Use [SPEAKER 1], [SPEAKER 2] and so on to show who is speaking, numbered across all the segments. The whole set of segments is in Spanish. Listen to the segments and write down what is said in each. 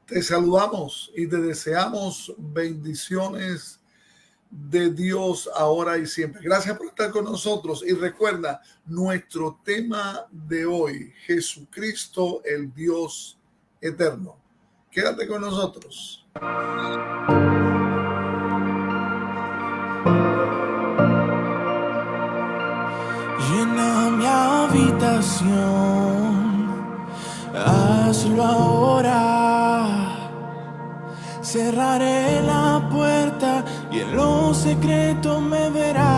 [SPEAKER 1] Te saludamos y te deseamos bendiciones de Dios ahora y siempre. Gracias por estar con nosotros y recuerda nuestro tema de hoy, Jesucristo, el Dios eterno. Quédate con nosotros.
[SPEAKER 2] Llena mi habitación, hazlo ahora. Cerraré la puerta y en lo secreto me verás.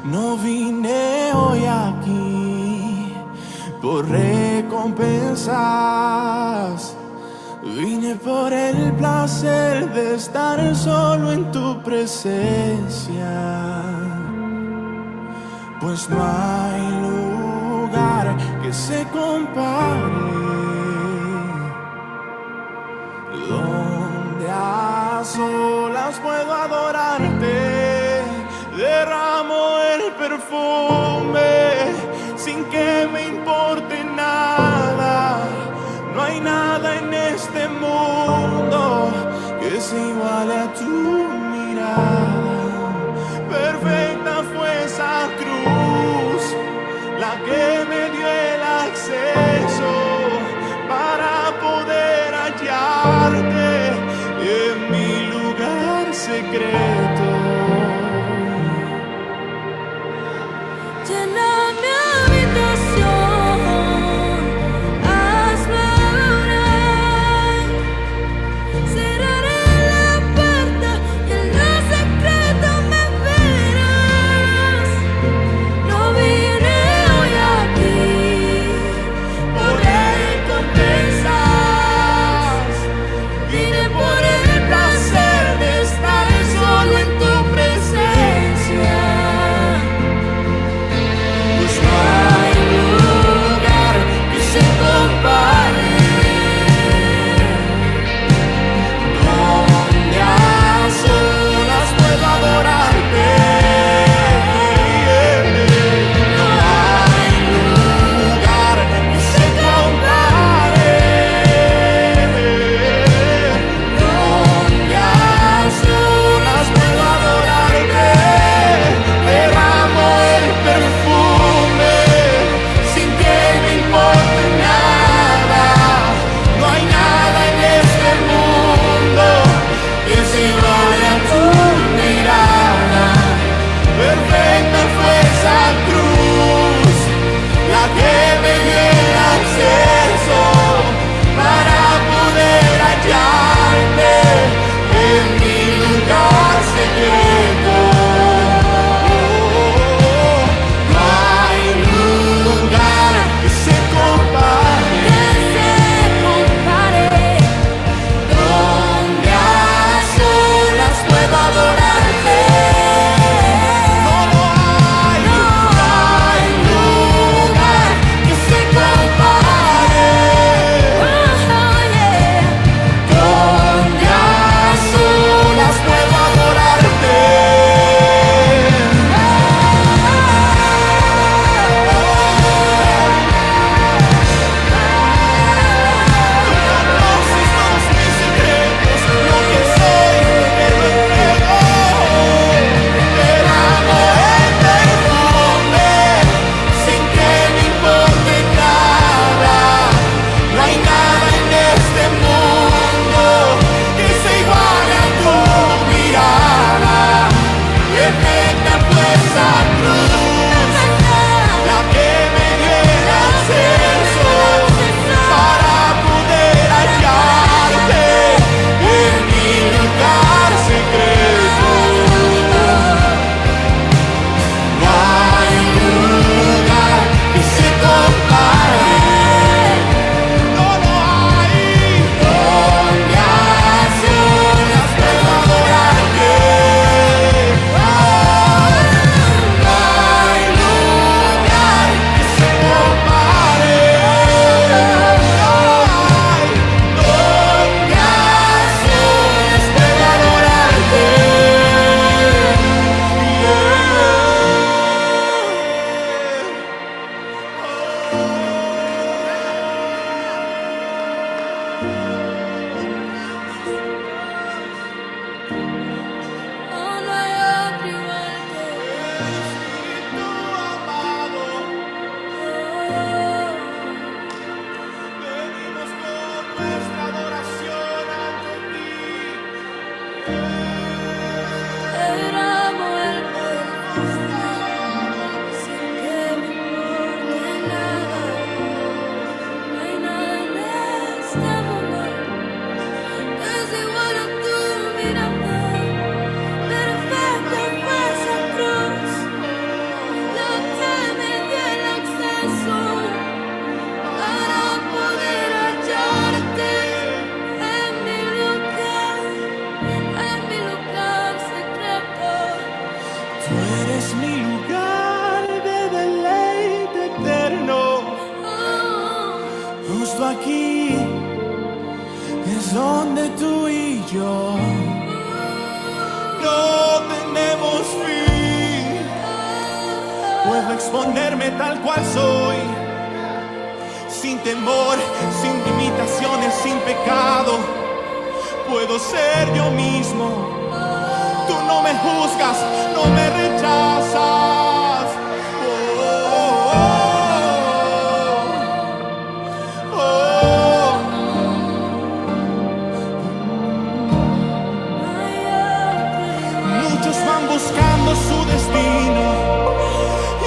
[SPEAKER 2] No vine hoy aquí por recompensas. Vine por el placer de estar solo en tu presencia. Pues no hay lugar que se compare, donde a solas puedo adorarte. Derramo el perfume sin que me importe nada. No hay nada en este mundo que se iguale a tu mirada. Perfecta fue esa cruz, la que me dio el acceso para poder hallarte en mi lugar secreto.
[SPEAKER 3] Llena mi habitación.
[SPEAKER 2] Justo aquí es donde tú y yo no tenemos fin. Puedo exponerme tal cual soy, sin temor, sin limitaciones, sin pecado. Puedo ser yo mismo. Tú no me juzgas, no me rechazas. Muchos van buscando su destino,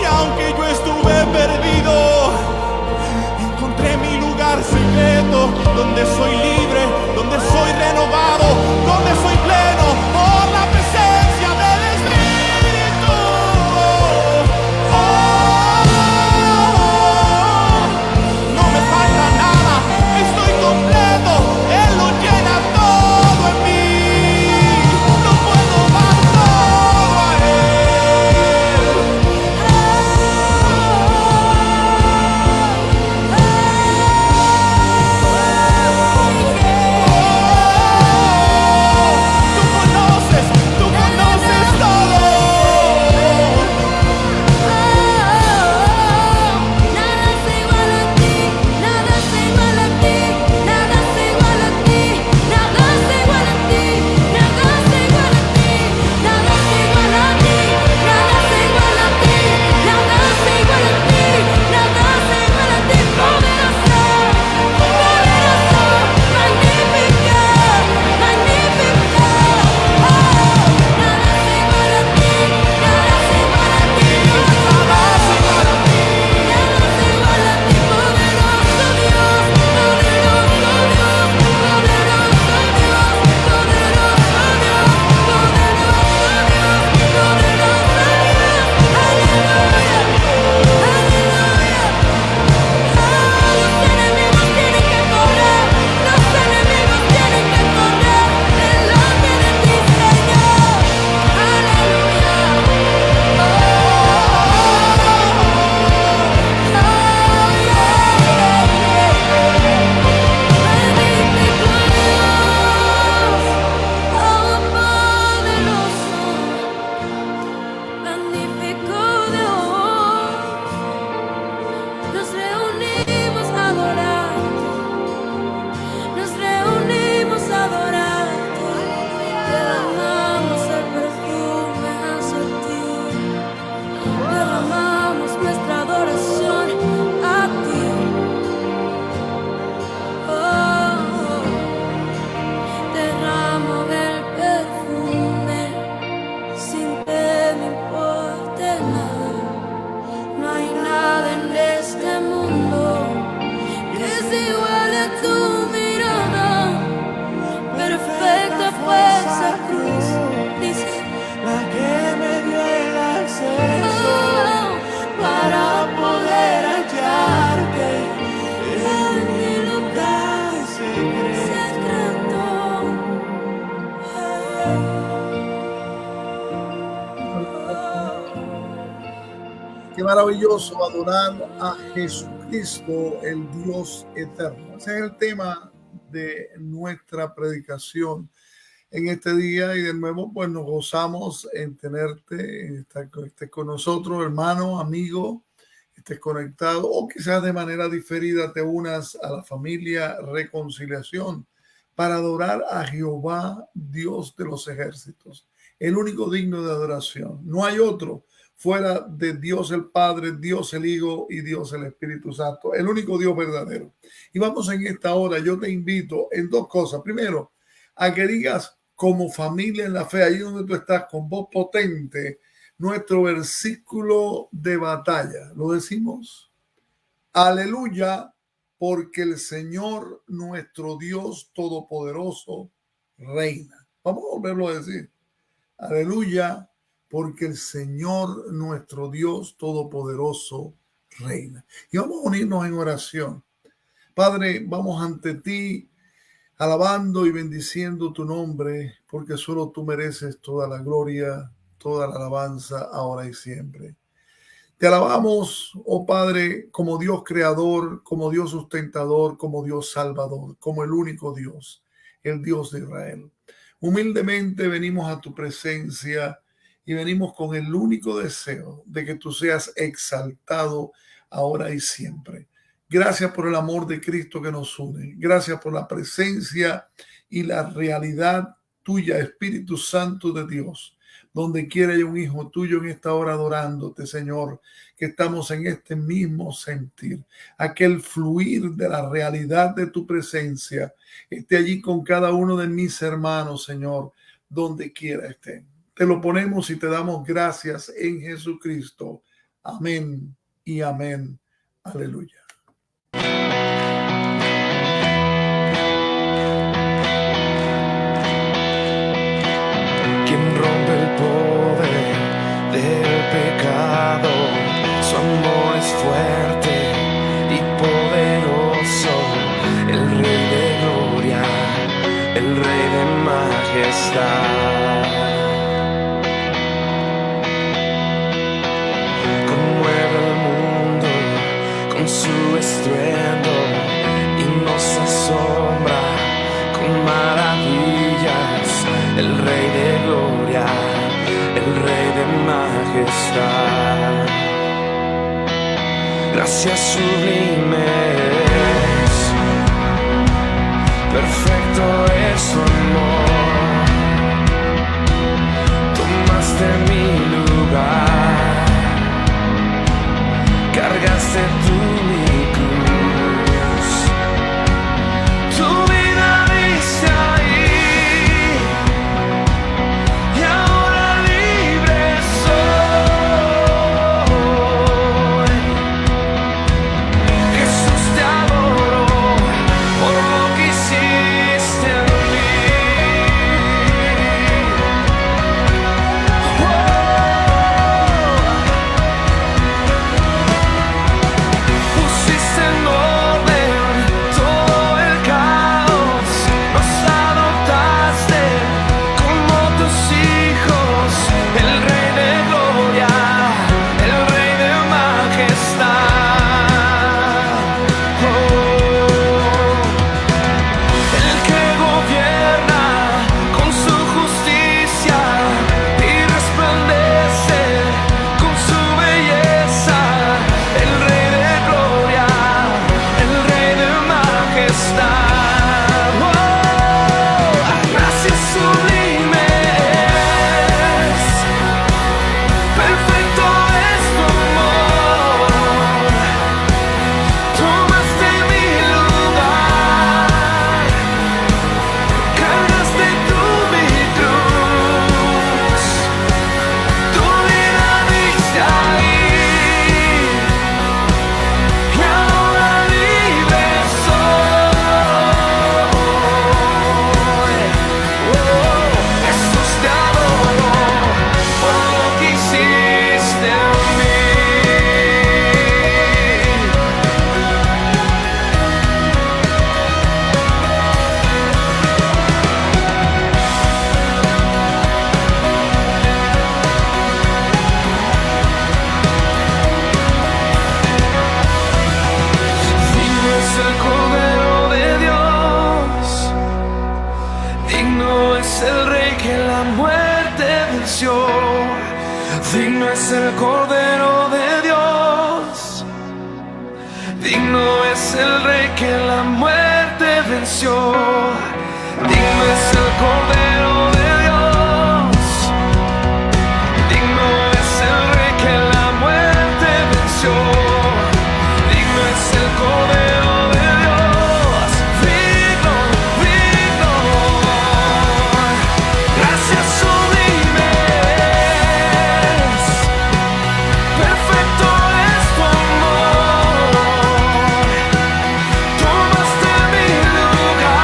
[SPEAKER 2] y aunque yo estuve perdido, encontré mi lugar secreto, donde soy libre, donde soy renovado, donde soy pleno por la presencia del Espíritu. No me falta nada, estoy completo, Él lo llena todo en mí. Lo puedo dar todo a Él. Tú conoces todo.
[SPEAKER 3] Nada es igual a ti, nada es igual a ti, nada es igual a ti, nada es igual a ti, nada es igual a ti, nada es igual a ti, nada es igual a ti, nada es igual a ti, nada es igual a ti, poderoso, poderoso, magnífico, magnífico. Nada es igual a ti, nada es igual a ti, nada es igual a ti, nada es igual a ti, poderoso Dios, poderoso Dios, poderoso Dios, poderoso Dios, poderoso Dios, poderoso Dios, aleluya, aleluya. Los enemigos tienen que correr, los enemigos tienen que correr delante de ti, Señor, aleluya. Magnífico Dios, oh poderoso, magnífico Dios. Nos reunimos a adorarte, nos reunimos a adorarte, derramamos el perfume hacia ti, derramamos nuestra adoración a ti. Oh, derramo el perfume, sin que me importe nada. No hay nada en este mundo que es igual a tu mirada. Perfecta fue esa cruz, dice,
[SPEAKER 2] La que me dio el acceso
[SPEAKER 3] para poder hallarte en mi lugar secreto.
[SPEAKER 1] Qué maravilloso adorar a Jesucristo, el Dios eterno. Ese es el tema de nuestra predicación en este día, y de nuevo pues nos gozamos en tenerte, estés con nosotros, hermano, amigo, estés conectado, o quizás de manera diferida te unas a la familia Reconciliación para adorar a Jehová, Dios de los ejércitos, el único digno de adoración. No hay otro fuera de Dios el Padre, Dios el Hijo y Dios el Espíritu Santo, el único Dios verdadero. Y vamos en esta hora, yo te invito en dos cosas. Primero, a que digas como familia en la fe, ahí donde tú estás, con voz potente, nuestro versículo de batalla. ¿Lo decimos? Aleluya, porque el Señor nuestro Dios Todopoderoso reina. Vamos a volverlo a decir. Aleluya, porque el Señor nuestro Dios Todopoderoso reina. Y vamos a unirnos en oración. Padre, vamos ante ti alabando y bendiciendo tu nombre, porque solo tú mereces toda la gloria, toda la alabanza, ahora y siempre. Te alabamos, oh Padre, como Dios creador, como Dios sustentador, como Dios salvador, como el único Dios, el Dios de Israel. Humildemente venimos a tu presencia y venimos con el único deseo de que tú seas exaltado ahora y siempre. Gracias por el amor de Cristo que nos une. Gracias por la presencia y la realidad tuya, Espíritu Santo de Dios. Donde quiera hay un hijo tuyo en esta hora adorándote, Señor, que estamos en este mismo sentir. Aquel fluir de la realidad de tu presencia esté allí con cada uno de mis hermanos, Señor, donde quiera estén. Te lo ponemos y te damos gracias en Jesucristo. Amén y amén. Aleluya.
[SPEAKER 4] Quien rompe el poder del pecado, su amor es fuerte y poderoso. El Rey de gloria, el Rey de majestad. Conmueve el mundo con su estruendo y nos asombra con maravillas. El Rey de gloria, el Rey de majestad. Gracias sublimes, perfecto es su amor. Tomaste mi lugar, cargaste tú mi cruz. Tu vida dice ahí, y ahora libre soy. Jesús, te adoro por lo que hiciste en mí. Pusiste en orden todo el caos, nos adoptaste como tus hijos. El Rey de gloria, el Rey de majestad. El que gobierna con su justicia y resplandece con su belleza. El Rey de gloria, el Rey de majestad. Gracias sublimes, perfecto es tu amor. Tomaste mi lugar, cargaste tú mi cruz. Tu vida diste ahí, y ahora libre soy. Jesús, te adoro por lo que hiciste en mí. Digno es el Cordero de Dios, digno es el Rey que la muerte venció. Digno es el Cordero de Dios, digno es el Rey que la muerte venció. Digno es el Cordero de Dios, digno es el Rey que la muerte venció. Digno es el Cordero de Dios, digno, digno. Gracias sublimes, perfecto es tu amor. Tomaste mi lugar,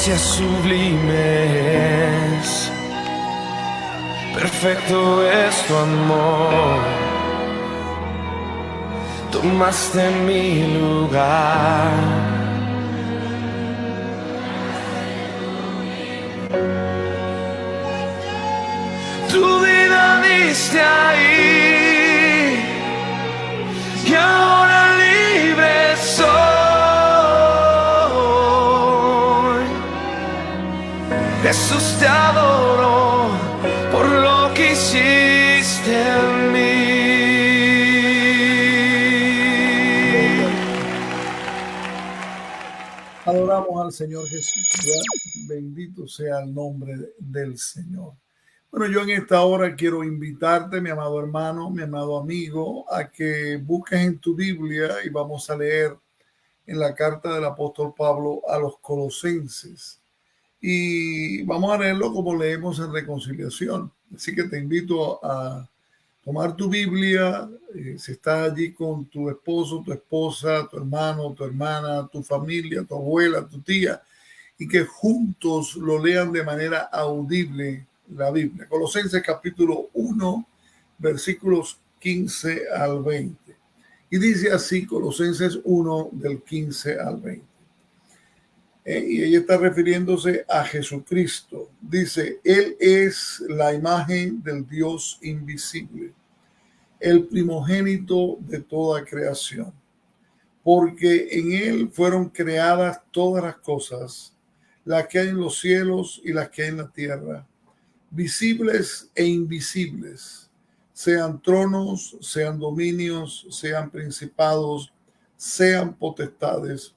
[SPEAKER 4] delicias sublimes. Perfecto es tu amor. Tomaste mi lugar. Tu vida diste ahí y ahora libre soy. Jesús, te adoro por lo que hiciste en mí.
[SPEAKER 1] Adoramos al Señor Jesús. ¿Verdad? Bendito sea el nombre del Señor. Bueno, yo en esta hora quiero invitarte, mi amado hermano, mi amado amigo, a que busques en tu Biblia y vamos a leer en la carta del apóstol Pablo a los Colosenses. Y vamos a leerlo como leemos en Reconciliación. Así que te invito a tomar tu Biblia, si estás allí con tu esposo, tu esposa, tu hermano, tu hermana, tu familia, tu abuela, tu tía, y que juntos lo lean de manera audible la Biblia. Colosenses capítulo 1, versículos 15 al 20. Y dice así, Colosenses 1, del 15 al 20. Y ella está refiriéndose a Jesucristo. Dice, Él es la imagen del Dios invisible, el primogénito de toda creación, porque en Él fueron creadas todas las cosas, las que hay en los cielos y las que hay en la tierra, visibles e invisibles, sean tronos, sean dominios, sean principados, sean potestades.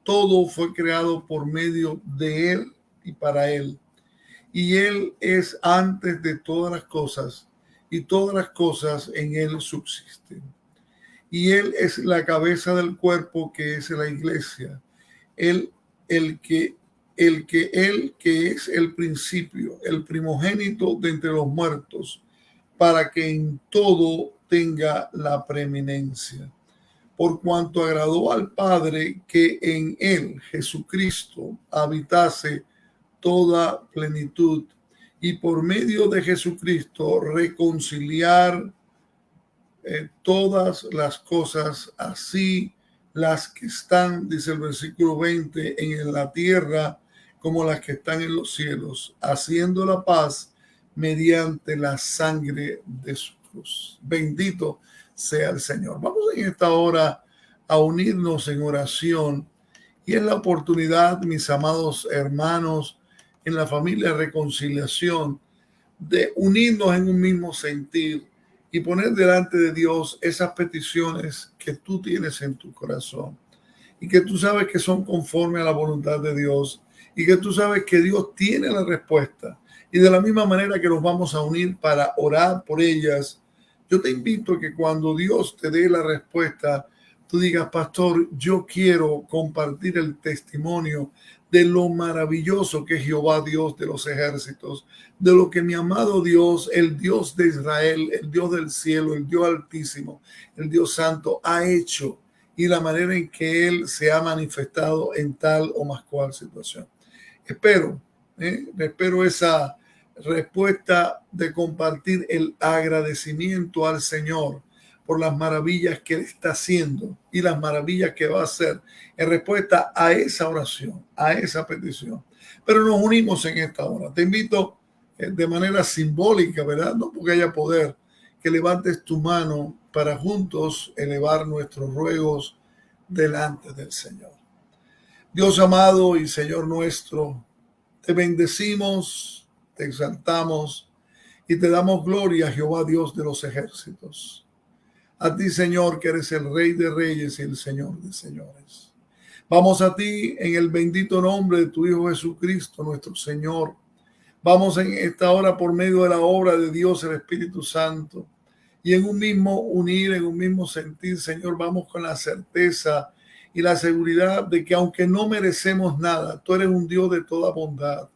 [SPEAKER 1] Todo fue creado por medio de Él y para Él. Y Él es antes de todas las cosas, y todas las cosas en Él subsisten. Y Él es la cabeza del cuerpo, que es la iglesia. Él que es el principio, el primogénito de entre los muertos, para que en todo tenga la preeminencia. Por cuanto agradó al Padre que en Él, Jesucristo, habitase toda plenitud, y por medio de Jesucristo reconciliar todas las cosas, así las que están, dice el versículo 20, en la tierra como las que están en los cielos, haciendo la paz mediante la sangre de su cruz. Bendito sea el Señor. Vamos en esta hora a unirnos en oración, y es la oportunidad, mis amados hermanos, en la familia Reconciliación, de unirnos en un mismo sentir y poner delante de Dios esas peticiones que tú tienes en tu corazón y que tú sabes que son conforme a la voluntad de Dios y que tú sabes que Dios tiene la respuesta. Y de la misma manera que nos vamos a unir para orar por ellas, yo te invito a que cuando Dios te dé la respuesta, tú digas, pastor, yo quiero compartir el testimonio de lo maravilloso que es Jehová, Dios de los ejércitos, de lo que mi amado Dios, el Dios de Israel, el Dios del cielo, el Dios altísimo, el Dios santo ha hecho, y la manera en que Él se ha manifestado en tal o más cual situación. Espero esa respuesta de compartir el agradecimiento al Señor por las maravillas que Él está haciendo y las maravillas que va a hacer en respuesta a esa oración, a esa petición. Pero nos unimos en esta hora. Te invito de manera simbólica, ¿verdad? No porque haya poder, que levantes tu mano para juntos elevar nuestros ruegos delante del Señor. Dios amado y Señor nuestro, te bendecimos, te exaltamos y te damos gloria, Jehová, Dios de los ejércitos. A ti, Señor, que eres el Rey de Reyes y el Señor de Señores. Vamos a ti en el bendito nombre de tu Hijo Jesucristo, nuestro Señor. Vamos en esta hora por medio de la obra de Dios, el Espíritu Santo. Y en un mismo unir, en un mismo sentir, Señor, vamos con la certeza y la seguridad de que aunque no merecemos nada, tú eres un Dios de toda bondad.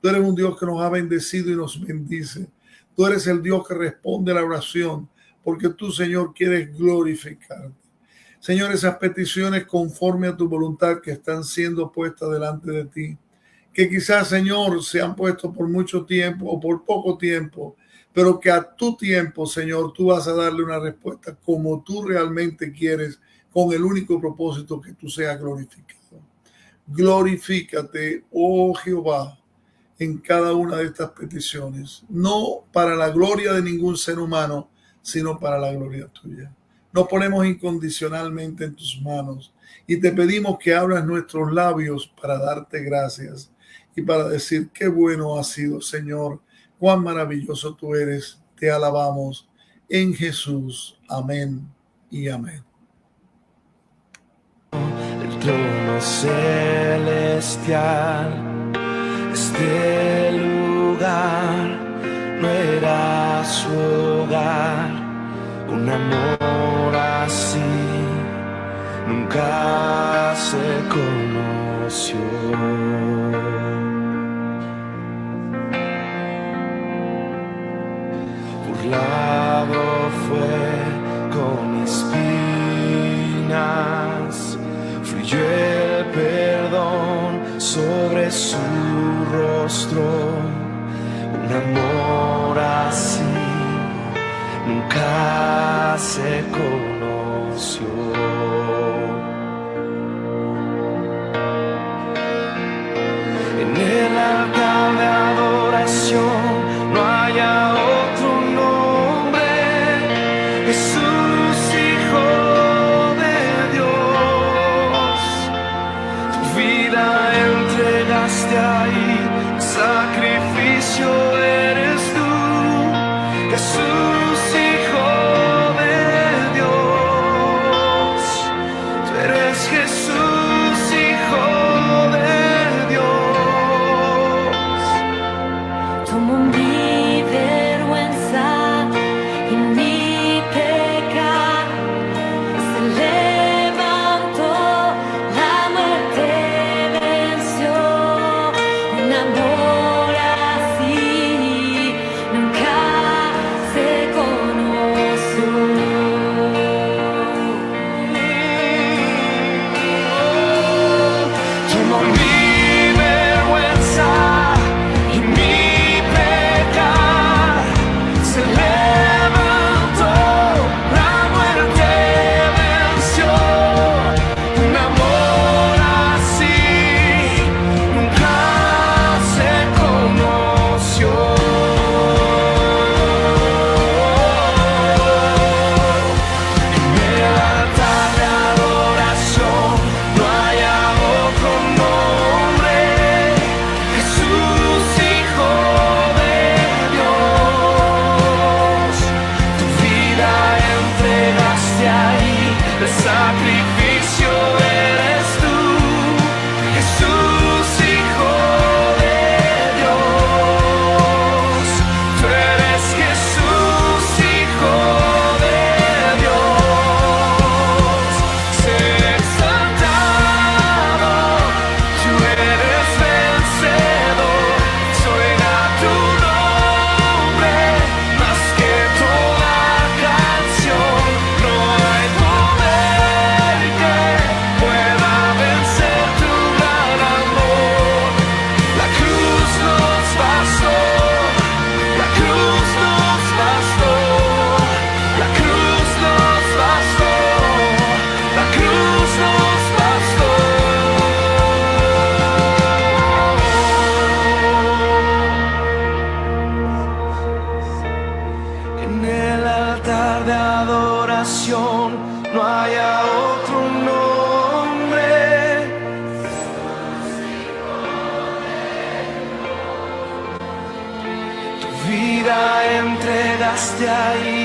[SPEAKER 1] Tú eres un Dios que nos ha bendecido y nos bendice. Tú eres el Dios que responde a la oración, porque tú, Señor, quieres glorificarte. Señor, esas peticiones conforme a tu voluntad que están siendo puestas delante de ti, que quizás, Señor, se han puesto por mucho tiempo o por poco tiempo, pero que a tu tiempo, Señor, tú vas a darle una respuesta como tú realmente quieres, con el único propósito que tú seas glorificado. Glorifícate, oh Jehová, en cada una de estas peticiones, no para la gloria de ningún ser humano, sino para la gloria tuya. Nos ponemos incondicionalmente en tus manos y te pedimos que abras nuestros labios para darte gracias y para decir qué bueno has sido, Señor, cuán maravilloso tú eres. Te alabamos en Jesús. Amén y amén.
[SPEAKER 4] El trono celestial, este lugar no era su hogar. Un amor así nunca se conoció. Burlado fue con espinas, fluyó el perdón sobre su rostro. Un amor así nunca se conoció. En el altar de adoración no haya otro nombre, Jesús, Hijo de Dios. Tu vida entregaste ahí, sacrificio eres tú, Jesús, Hijo de Dios. Tú eres Jesús, Hijo de Dios.
[SPEAKER 3] Tomo mi vergüenza y mi pecado, se levantó, la muerte venció. Un amor así nunca se conoció.
[SPEAKER 4] Tomo mi vergüenza y mi pecado, se levantó, la muerte venció. Un amor así nunca se conoció. En el altar de adoración no haya otro nombre, Jesús, Hijo de Dios. Tu vida entregaste ahí, el sacrificio eres tú, Jesús, Hijo de Dios. Tú eres Jesús, Hijo de Dios. Sé exaltado, tú eres vencedor. Suena tu nombre más que toda canción. No hay poder que pueda vencer tu gran amor. La cruz nos bastó, la cruz nos bastó, la cruz nos bastó, la cruz nos bastó. En el altar de adoración no haya otro nombre, tu vida entregaste ahí,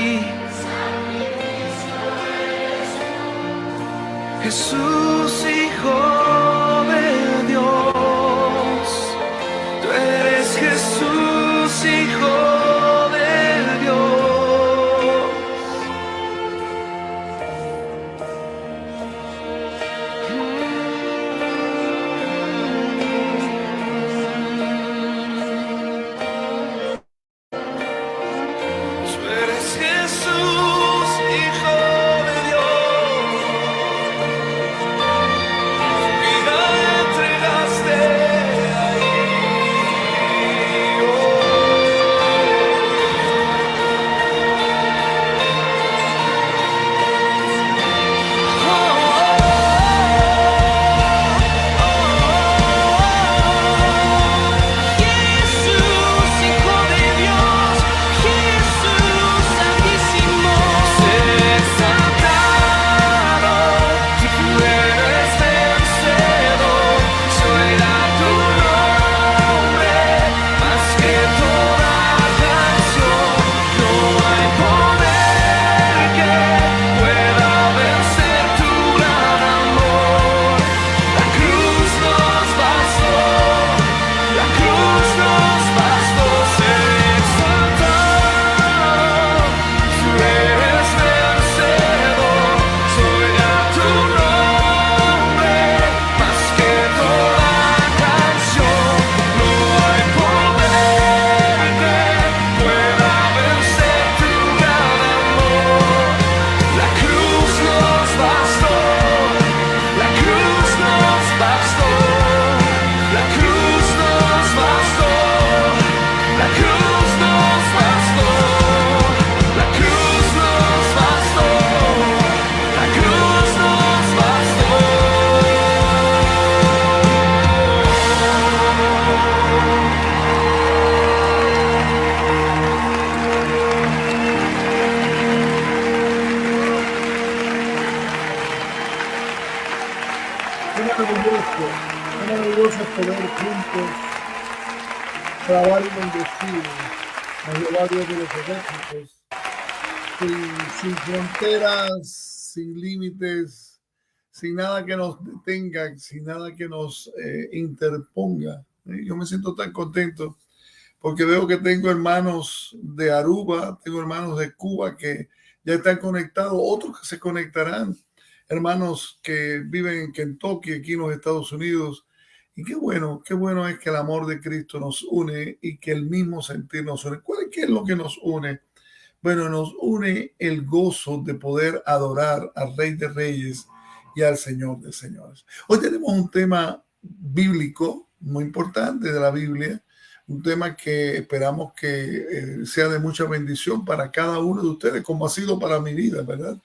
[SPEAKER 4] Jesús, Hijo de Dios. Tú eres Jesús, Hijo de Dios. Tú eres Jesús, Hijo de Dios. Tu vida entregaste
[SPEAKER 1] Qué maravilloso poder juntos trabajar y bendecir a Jehová Dios de los ejércitos, sin fronteras, sin límites, sin nada que nos detenga, sin nada que nos interponga. Yo me siento tan contento porque veo que tengo hermanos de Aruba, tengo hermanos de Cuba que ya están conectados, otros que se conectarán, hermanos que viven en Kentucky, aquí en los Estados Unidos. Y qué bueno es que el amor de Cristo nos une y que el mismo sentir nos une. ¿Qué es lo que nos une? Bueno, nos une el gozo de poder adorar al Rey de Reyes y al Señor de Señores. Hoy tenemos un tema bíblico muy importante de la Biblia, un tema que esperamos que sea de mucha bendición para cada uno de ustedes, como ha sido para mi vida, ¿verdad?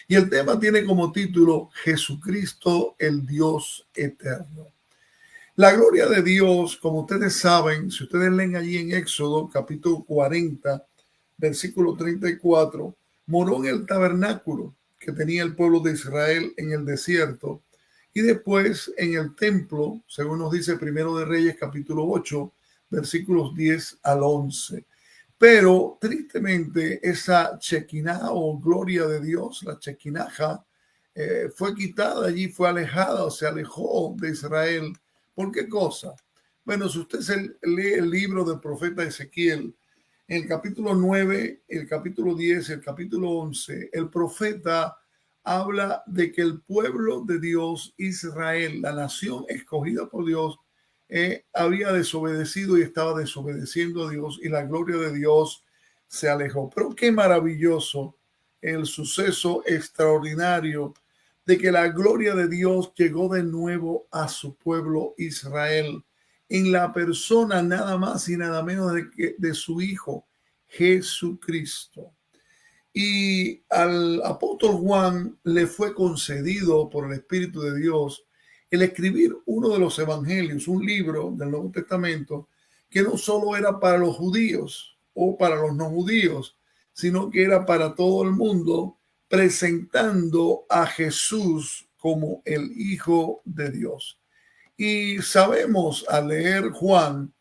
[SPEAKER 1] Y el tema tiene como título Jesucristo, el Dios eterno. La gloria de Dios, como ustedes saben, si ustedes leen allí en Éxodo, capítulo 40, versículo 34, moró en el tabernáculo que tenía el pueblo de Israel en el desierto y después en el templo, según nos dice Primero de Reyes, capítulo 8, versículos 10 al 11. Pero tristemente esa Shekinah o gloria de Dios, la Shekinah, fue quitada allí, fue alejada o se alejó de Israel. ¿Por qué cosa? Bueno, si usted lee el libro del profeta Ezequiel, en el capítulo 9, el capítulo 10, el capítulo 11, el profeta habla de que el pueblo de Dios, Israel, la nación escogida por Dios, había desobedecido y estaba desobedeciendo a Dios y la gloria de Dios se alejó. Pero qué maravilloso el suceso extraordinario de que la gloria de Dios llegó de nuevo a su pueblo Israel en la persona nada más y nada menos de su Hijo Jesucristo. Y al apóstol Juan le fue concedido por el Espíritu de Dios el escribir uno de los evangelios, un libro del Nuevo Testamento que no solo era para los judíos o para los no judíos, sino que era para todo el mundo, presentando a Jesús como el Hijo de Dios. Y sabemos al leer Juan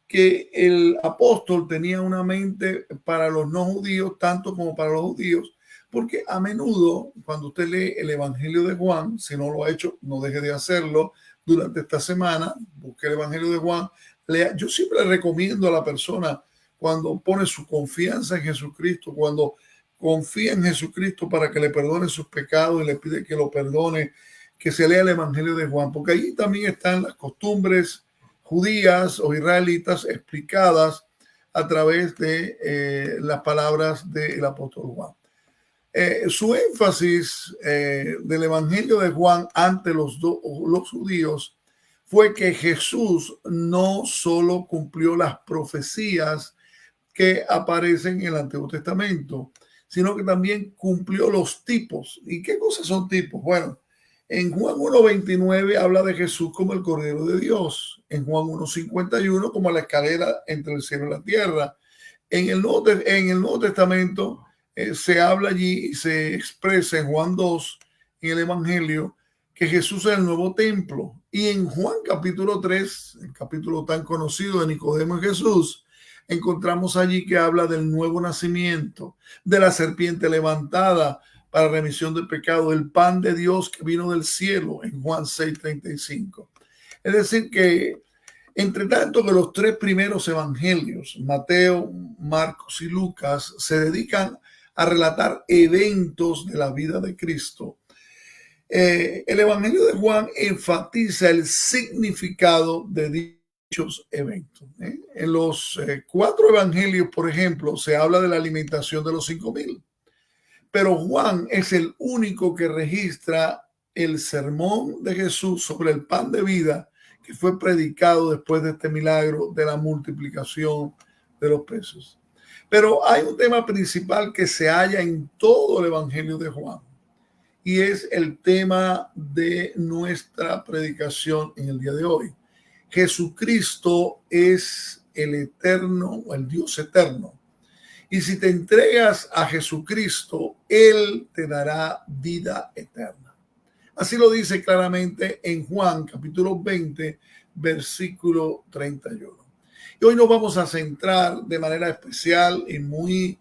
[SPEAKER 1] que el apóstol tenía una mente para los no judíos tanto como para los judíos, porque a menudo cuando usted lee el Evangelio de Juan, si no lo ha hecho, no deje de hacerlo durante esta semana, busque el Evangelio de Juan, lea. Yo siempre recomiendo a la persona cuando pone su confianza en Jesucristo, cuando confía en Jesucristo para que le perdone sus pecados y le pide que lo perdone, que se lea el Evangelio de Juan, porque allí también están las costumbres judías o israelitas explicadas a través de las palabras del apóstol Juan. Su énfasis del Evangelio de Juan ante los judíos fue que Jesús no solo cumplió las profecías que aparecen en el Antiguo Testamento, sino que también cumplió los tipos. ¿Y qué cosas son tipos? Bueno, en Juan 1:29 habla de Jesús como el Cordero de Dios. En Juan 1:51 como la escalera entre el cielo y la tierra. En el Nuevo Testamento se habla allí y se expresa en Juan 2, en el Evangelio, que Jesús es el nuevo templo. Y en Juan capítulo 3, el capítulo tan conocido de Nicodemo y Jesús, encontramos allí que habla del nuevo nacimiento, de la serpiente levantada para remisión del pecado, el pan de Dios que vino del cielo en Juan 6:35. Es decir que, entre tanto que los tres primeros evangelios, Mateo, Marcos y Lucas, se dedican a relatar eventos de la vida de Cristo, el evangelio de Juan enfatiza el significado de dichos eventos. En los cuatro evangelios, por ejemplo, se habla de la alimentación de los 5,000. Pero Juan es el único que registra el sermón de Jesús sobre el pan de vida que fue predicado después de este milagro de la multiplicación de los peces. Pero hay un tema principal que se halla en todo el Evangelio de Juan y es el tema de nuestra predicación en el día de hoy. Jesucristo es el eterno o el Dios eterno. Y si te entregas a Jesucristo, Él te dará vida eterna. Así lo dice claramente en Juan capítulo 20, versículo 31. Y hoy nos vamos a centrar de manera especial y muy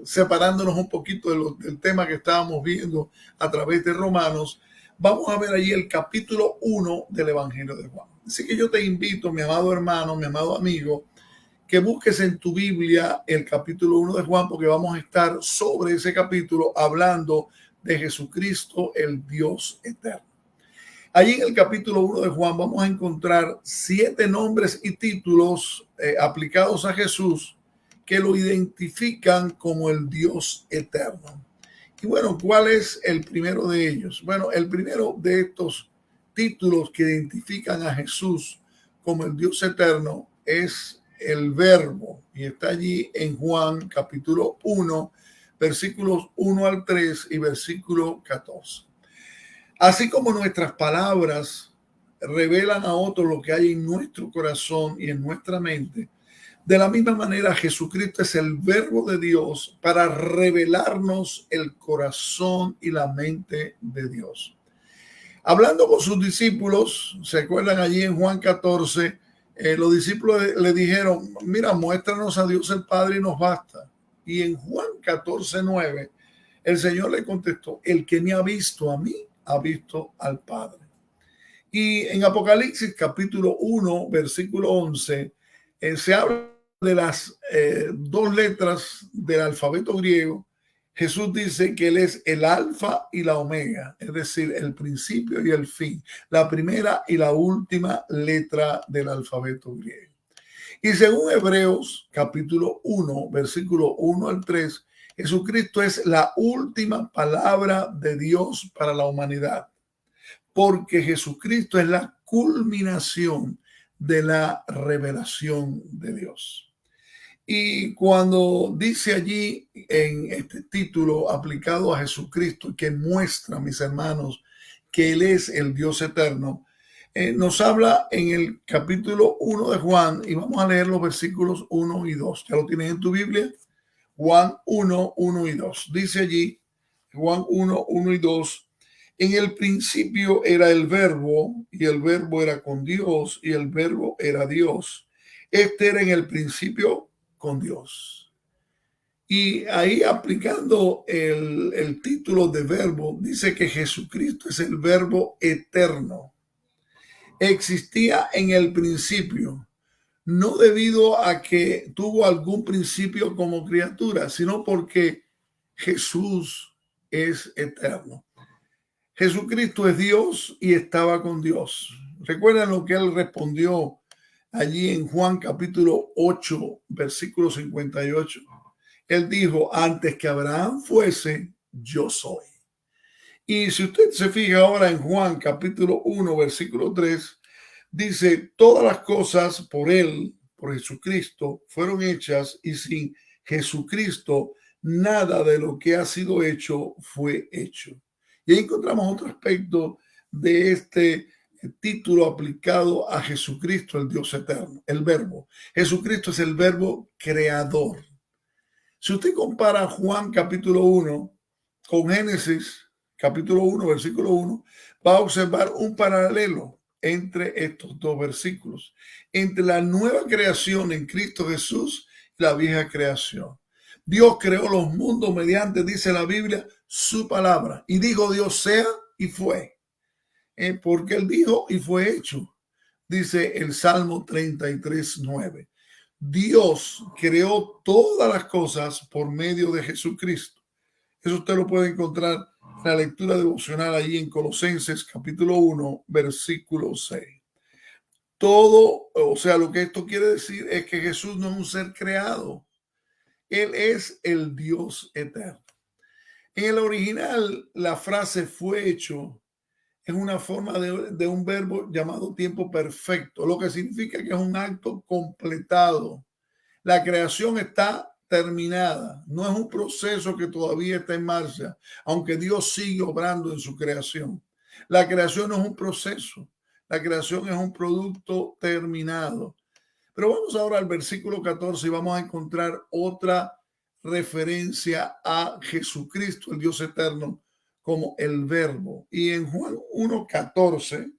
[SPEAKER 1] separándonos un poquito del tema que estábamos viendo a través de Romanos. Vamos a ver allí el capítulo 1 del Evangelio de Juan. Así que yo te invito, mi amado hermano, mi amado amigo, que busques en tu Biblia el capítulo 1 de Juan, porque vamos a estar sobre ese capítulo hablando de Jesucristo, el Dios eterno. Allí en el capítulo 1 de Juan vamos a encontrar 7 nombres y títulos aplicados a Jesús que lo identifican como el Dios eterno. Y bueno, ¿cuál es el primero de ellos? Bueno, el primero de estos títulos que identifican a Jesús como el Dios eterno es el Verbo, y está allí en Juan capítulo 1, versículos 1 al 3 y versículo 14. Así como nuestras palabras revelan a otros lo que hay en nuestro corazón y en nuestra mente, de la misma manera Jesucristo es el Verbo de Dios para revelarnos el corazón y la mente de Dios. Hablando con sus discípulos, se acuerdan allí en Juan 14, los discípulos le dijeron, mira, muéstranos a Dios el Padre y nos basta. Y en Juan 14, 9, el Señor le contestó, el que me ha visto a mí, ha visto al Padre. Y en Apocalipsis capítulo 1, versículo 11, se habla de las 2 letras del alfabeto griego. Jesús dice que Él es el alfa y la omega, es decir, el principio y el fin, la primera y la última letra del alfabeto griego. Y según Hebreos capítulo 1, versículo 1 al 3, Jesucristo es la última palabra de Dios para la humanidad, porque Jesucristo es la culminación de la revelación de Dios. Y cuando dice allí en este título aplicado a Jesucristo, que muestra, mis hermanos, que Él es el Dios eterno, nos habla en el capítulo 1 de Juan, y vamos a leer los versículos 1 y 2. ¿Ya lo tienes en tu Biblia? Juan 1, 1 y 2. Dice allí, Juan 1, 1 y 2, en el principio era el Verbo, y el Verbo era con Dios, y el Verbo era Dios. Este era en el principio con Dios. Y ahí aplicando el título de Verbo, dice que Jesucristo es el Verbo eterno. Existía en el principio, no debido a que tuvo algún principio como criatura, sino porque Jesús es eterno. Jesucristo es Dios y estaba con Dios. ¿Recuerdan lo que Él respondió allí en Juan capítulo 8, versículo 58? Él dijo, antes que Abraham fuese, yo soy. Y si usted se fija ahora en Juan capítulo 1, versículo 3, dice, todas las cosas por Él, por Jesucristo, fueron hechas, y sin Jesucristo, nada de lo que ha sido hecho fue hecho. Y ahí encontramos otro aspecto de este título aplicado a Jesucristo, el Dios eterno, el Verbo. Jesucristo es el Verbo creador. Si usted compara Juan capítulo 1 con Génesis capítulo 1, versículo 1, va a observar un paralelo entre estos dos versículos, entre la nueva creación en Cristo Jesús y la vieja creación. Dios creó los mundos mediante, dice la Biblia, su palabra. Y dijo Dios sea y fue. Porque Él dijo y fue hecho. Dice el Salmo 33, 9. Dios creó todas las cosas por medio de Jesucristo. Eso usted lo puede encontrar en la lectura devocional allí en Colosenses capítulo 1, versículo 6. Todo, o sea, lo que esto quiere decir es que Jesús no es un ser creado. Él es el Dios eterno. En el original, la frase fue hecho es una forma de un verbo llamado tiempo perfecto, lo que significa que es un acto completado. La creación está terminada, no es un proceso que todavía está en marcha, aunque Dios sigue obrando en su creación. La creación no es un proceso, la creación es un producto terminado. Pero vamos ahora al versículo 14 y vamos a encontrar otra referencia a Jesucristo, el Dios eterno, como el verbo. Y en Juan 1:14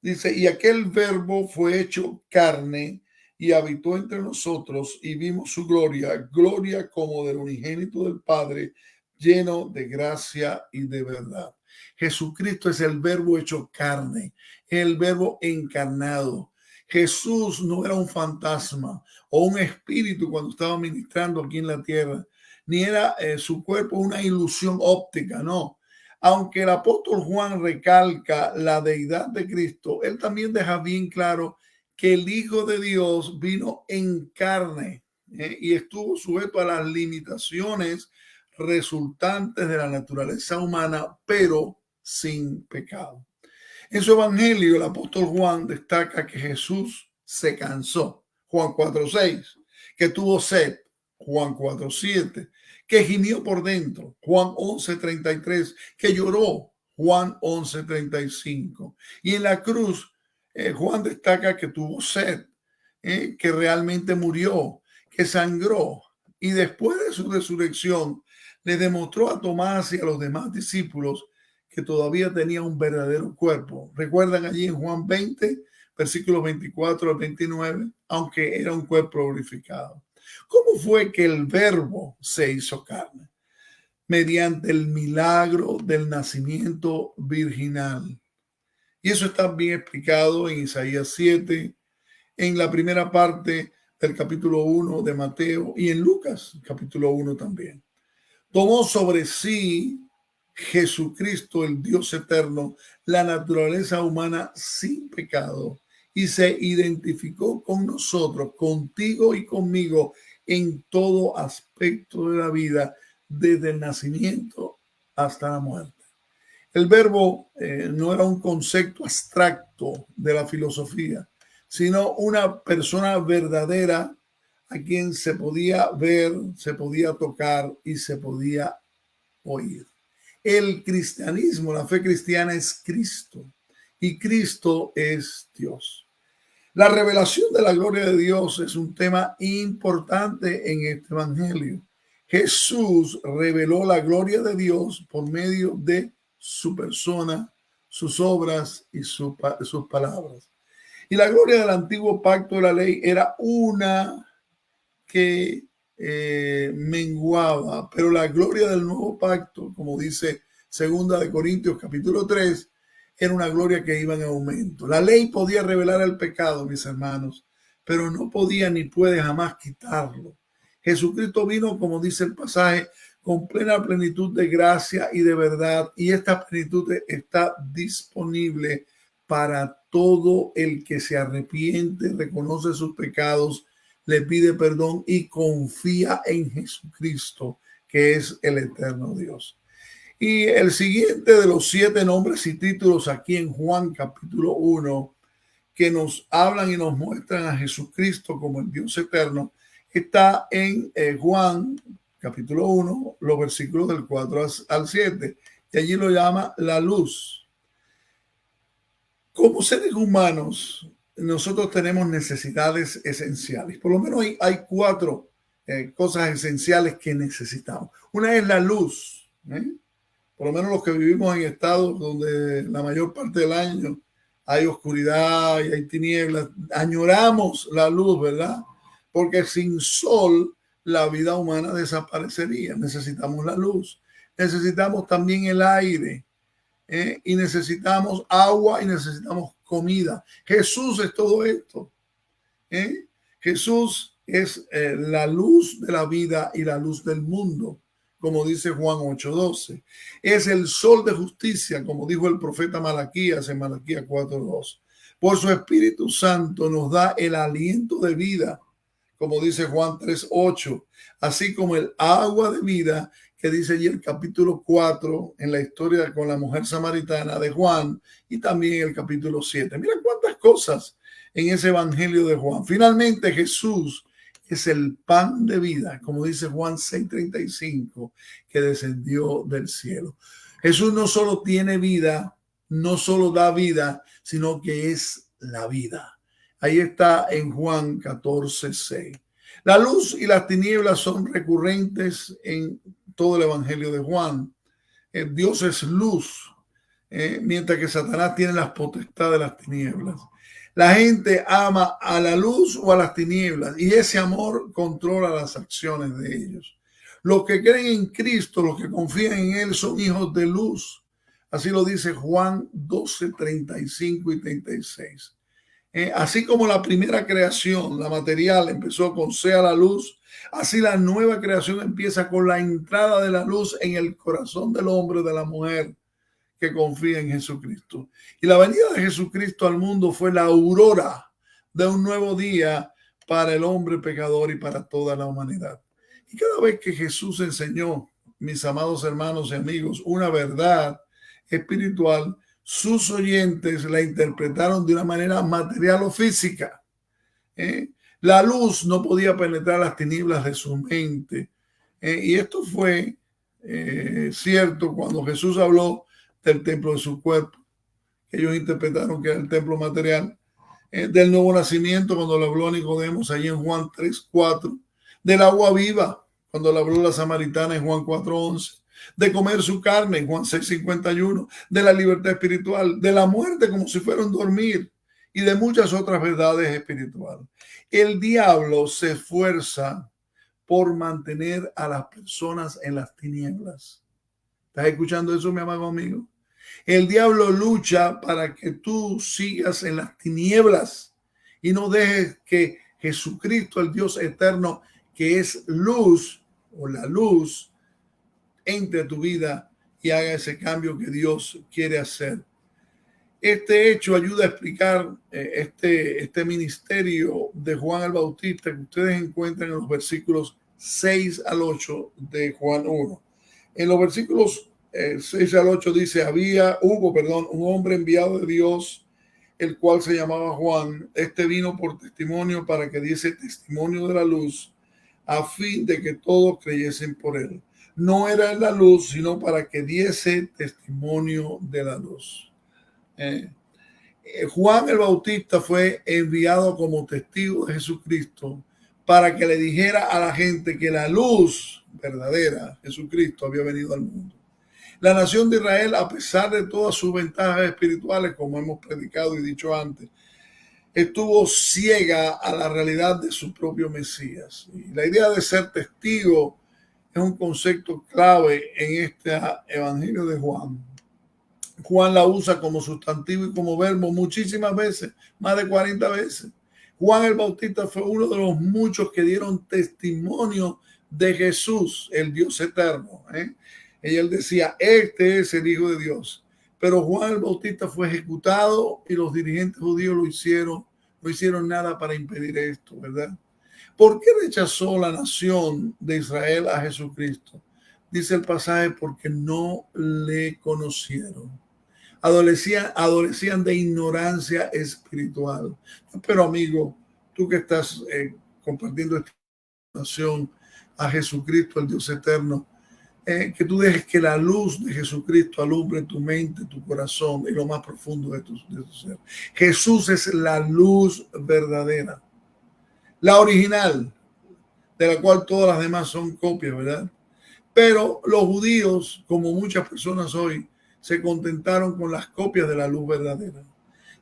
[SPEAKER 1] dice, y aquel verbo fue hecho carne y habitó entre nosotros y vimos su gloria, gloria como del unigénito del Padre, lleno de gracia y de verdad. Jesucristo es el verbo hecho carne, el verbo encarnado. Jesús no era un fantasma o un espíritu cuando estaba ministrando aquí en la tierra, ni era su cuerpo una ilusión óptica, no. Aunque el apóstol Juan recalca la deidad de Cristo, él también deja bien claro que el Hijo de Dios vino en carne y estuvo sujeto a las limitaciones resultantes de la naturaleza humana, pero sin pecado. En su evangelio, el apóstol Juan destaca que Jesús se cansó, Juan 4:6, que tuvo sed, Juan 4:7, que gimió por dentro, Juan 11:33, que lloró, Juan 11:35. Y en la cruz, Juan destaca que tuvo sed, que realmente murió, que sangró. Y después de su resurrección, le demostró a Tomás y a los demás discípulos que todavía tenía un verdadero cuerpo. Recuerdan allí en Juan 20, versículos 24 al 29, aunque era un cuerpo glorificado. ¿Cómo fue que el verbo se hizo carne? Mediante el milagro del nacimiento virginal. Y eso está bien explicado en Isaías 7, en la primera parte del capítulo 1 de Mateo y en Lucas, capítulo 1 también. Tomó sobre sí Jesucristo, el Dios eterno, la naturaleza humana sin pecado y se identificó con nosotros, contigo y conmigo en todo aspecto de la vida, desde el nacimiento hasta la muerte. El verbo no era un concepto abstracto de la filosofía, sino una persona verdadera a quien se podía ver, se podía tocar y se podía oír. El cristianismo, la fe cristiana es Cristo y Cristo es Dios. La revelación de la gloria de Dios es un tema importante en este evangelio. Jesús reveló la gloria de Dios por medio de su persona, sus obras y sus palabras. Y la gloria del antiguo pacto de la ley era una que menguaba, pero la gloria del nuevo pacto, como dice 2 Corintios capítulo 3, era una gloria que iba en aumento. La ley podía revelar el pecado, mis hermanos, pero no podía ni puede jamás quitarlo. Jesucristo vino, como dice el pasaje, con plena plenitud de gracia y de verdad, y esta plenitud está disponible para todo el que se arrepiente, reconoce sus pecados, le pide perdón y confía en Jesucristo, que es el eterno Dios. Y el siguiente de los 7 nombres y títulos aquí en Juan capítulo 1, que nos hablan y nos muestran a Jesucristo como el Dios eterno, está en Juan capítulo 1, los versículos del 4 al 7, y allí lo llama la luz. Como seres humanos, nosotros tenemos necesidades esenciales. Por lo menos hay 4 cosas esenciales que necesitamos. Una es la luz. Por lo menos los que vivimos en estados donde la mayor parte del año hay oscuridad y hay tinieblas, añoramos la luz, ¿verdad? Porque sin sol la vida humana desaparecería. Necesitamos la luz. Necesitamos también el aire. Y necesitamos agua y necesitamos comida. Jesús es todo esto. Jesús es la luz de la vida y la luz del mundo, como dice Juan 8:12. Es el sol de justicia, como dijo el profeta Malaquías en Malaquías 4:2. Por su Espíritu Santo nos da el aliento de vida, como dice Juan 3:8, así como el agua de vida que dice allí el capítulo 4 en la historia con la mujer samaritana de Juan y también el capítulo 7. Mira cuántas cosas en ese evangelio de Juan. Finalmente Jesús es el pan de vida, como dice Juan 6:35, que descendió del cielo. Jesús no solo tiene vida, no solo da vida, sino que es la vida. Ahí está en Juan 14:6. La luz y las tinieblas son recurrentes en todo el evangelio de Juan. Dios es luz, mientras que Satanás tiene las potestades de las tinieblas. La gente ama a la luz o a las tinieblas y ese amor controla las acciones de ellos. Los que creen en Cristo, los que confían en Él, son hijos de luz. Así lo dice Juan 12, 35 y 36. Así como la primera creación, la material, empezó con sea la luz, así la nueva creación empieza con la entrada de la luz en el corazón del hombre, de la mujer que confía en Jesucristo. Y la venida de Jesucristo al mundo fue la aurora de un nuevo día para el hombre pecador y para toda la humanidad. Y cada vez que Jesús enseñó, mis amados hermanos y amigos, una verdad espiritual, sus oyentes la interpretaron de una manera material o física. La luz no podía penetrar las tinieblas de su mente. Y esto fue cierto cuando Jesús habló del templo de su cuerpo. Ellos interpretaron que era el templo material. Del nuevo nacimiento, cuando le habló a Nicodemos allí en Juan 3:4. Del agua viva, cuando le habló a la samaritana en Juan 4:11. De comer su carne en Juan 6:51, de la libertad espiritual, de la muerte como si fuera un dormir y de muchas otras verdades espirituales. El diablo se esfuerza por mantener a las personas en las tinieblas. ¿Estás escuchando eso, mi amado amigo? El diablo lucha para que tú sigas en las tinieblas y no dejes que Jesucristo, el Dios eterno, que es luz o la luz, entre tu vida y haga ese cambio que Dios quiere hacer. Este hecho ayuda a explicar este ministerio de Juan el Bautista que ustedes encuentran en los versículos 6 al 8 de Juan 1. En los versículos 6 al 8 dice, hubo un hombre enviado de Dios, el cual se llamaba Juan. Este vino por testimonio para que diese testimonio de la luz, a fin de que todos creyesen por él. No era la luz, sino para que diese testimonio de la luz. Juan el Bautista fue enviado como testigo de Jesucristo para que le dijera a la gente que la luz verdadera, Jesucristo, había venido al mundo. La nación de Israel, a pesar de todas sus ventajas espirituales, como hemos predicado y dicho antes, estuvo ciega a la realidad de su propio Mesías. Y la idea de ser testigo es un concepto clave en este evangelio de Juan. Juan la usa como sustantivo y como verbo muchísimas veces, más de 40 veces. Juan el Bautista fue uno de los muchos que dieron testimonio de Jesús, el Dios eterno. Y él decía, este es el Hijo de Dios. Pero Juan el Bautista fue ejecutado y los dirigentes judíos no hicieron nada para impedir esto, ¿verdad? ¿Por qué rechazó la nación de Israel a Jesucristo? Dice el pasaje, porque no le conocieron. Adolecían de ignorancia espiritual. Pero amigo, tú que estás compartiendo esta nación a Jesucristo, el Dios eterno, que tú dejes que la luz de Jesucristo alumbre tu mente, tu corazón y lo más profundo de tu ser. Jesús es la luz verdadera, la original, de la cual todas las demás son copias, ¿verdad? Pero los judíos, como muchas personas hoy, se contentaron con las copias de la luz verdadera.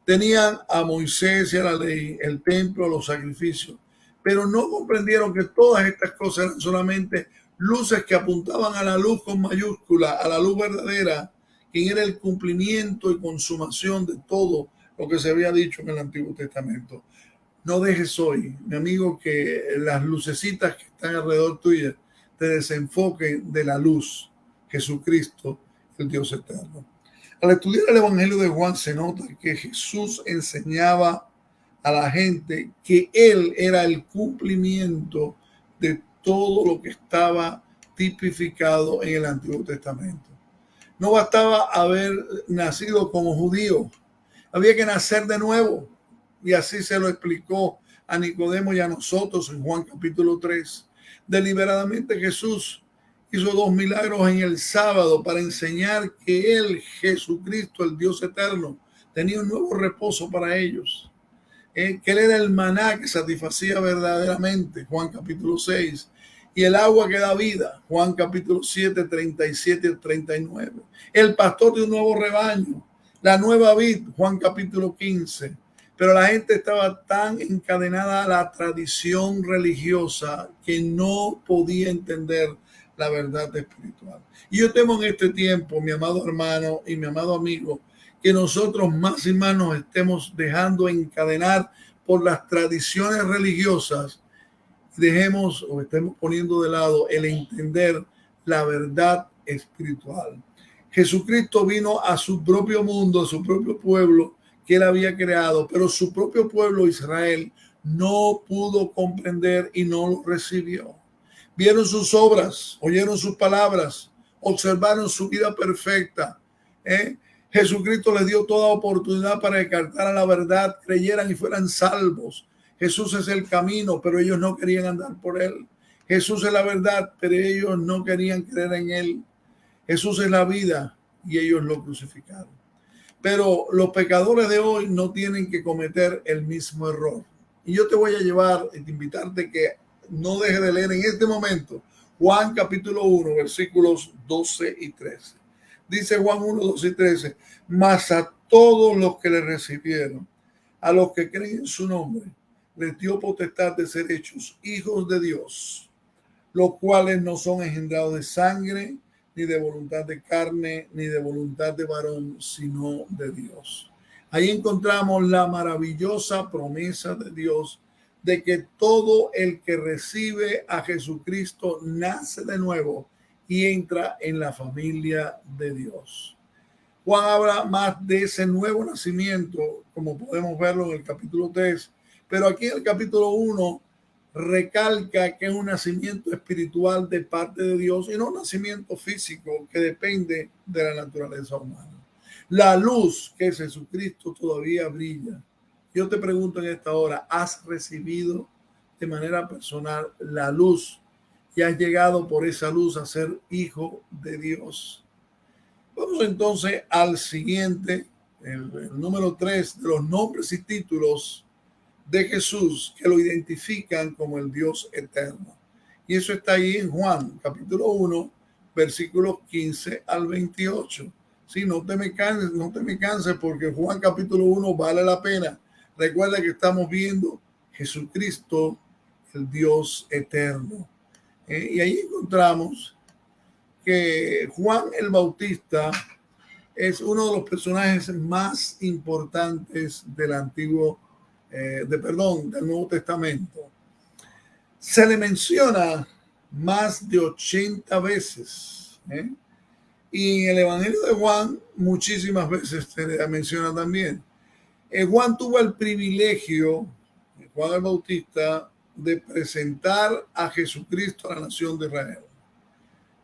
[SPEAKER 1] Tenían a Moisés y a la ley, el templo, los sacrificios, pero no comprendieron que todas estas cosas eran solamente luces que apuntaban a la luz con mayúscula, a la luz verdadera, quien era el cumplimiento y consumación de todo lo que se había dicho en el Antiguo Testamento. No dejes hoy, mi amigo, que las lucecitas que están alrededor tuya te desenfoquen de la luz, Jesucristo, el Dios eterno. Al estudiar el Evangelio de Juan se nota que Jesús enseñaba a la gente que Él era el cumplimiento de todo lo que estaba tipificado en el Antiguo Testamento. No bastaba haber nacido como judío, había que nacer de nuevo. Y así se lo explicó a Nicodemo y a nosotros en Juan capítulo 3. Deliberadamente Jesús hizo 2 milagros en el sábado para enseñar que Él, Jesucristo, el Dios eterno, tenía un nuevo reposo para ellos. Que Él era el maná que satisfacía verdaderamente, Juan capítulo 6. y el agua que da vida, Juan capítulo 7, 37 y 39. El pastor de un nuevo rebaño, la nueva vid, Juan capítulo 15. Pero la gente estaba tan encadenada a la tradición religiosa que no podía entender la verdad espiritual. Y yo temo en este tiempo, mi amado hermano y mi amado amigo, que nosotros más y más nos estemos dejando encadenar por las tradiciones religiosas, dejemos o estemos poniendo de lado el entender la verdad espiritual. Jesucristo vino a su propio mundo, a su propio pueblo que él había creado, pero su propio pueblo Israel no pudo comprender y no lo recibió. Vieron sus obras, oyeron sus palabras, observaron su vida perfecta. Jesucristo les dio toda oportunidad para que captaran la verdad, creyeran y fueran salvos. Jesús es el camino, pero ellos no querían andar por él. Jesús es la verdad, pero ellos no querían creer en él. Jesús es la vida y ellos lo crucificaron. Pero los pecadores de hoy no tienen que cometer el mismo error. Y yo te voy a llevar y invitarte que no dejes de leer en este momento Juan capítulo 1, versículos 12 y 13. Dice Juan 1, 12 y 13, mas a todos los que le recibieron, a los que creen en su nombre, les dio potestad de ser hechos hijos de Dios, los cuales no son engendrados de sangre, ni de voluntad de carne, ni de voluntad de varón, sino de Dios. Ahí encontramos la maravillosa promesa de Dios de que todo el que recibe a Jesucristo nace de nuevo y entra en la familia de Dios. Juan habla más de ese nuevo nacimiento, como podemos verlo en el capítulo 3, pero aquí en el capítulo 1 recalca que es un nacimiento espiritual de parte de Dios y no un nacimiento físico que depende de la naturaleza humana. La luz que es Jesucristo todavía brilla. Yo te pregunto en esta hora, ¿has recibido de manera personal la luz y has llegado por esa luz a ser hijo de Dios? Vamos entonces al siguiente, el número 3 de los nombres y títulos de Jesús que lo identifican como el Dios eterno. Y eso está ahí en Juan, capítulo 1, versículos 15 al 28. Sí, no te me canses porque Juan capítulo 1 vale la pena. Recuerda que estamos viendo Jesucristo, el Dios eterno. Y ahí encontramos que Juan el Bautista es uno de los personajes más importantes del del Nuevo Testamento. Se le menciona más de 80 veces. Y en el Evangelio de Juan muchísimas veces se le menciona también. Juan tuvo el privilegio, Juan el Bautista, de presentar a Jesucristo a la nación de Israel.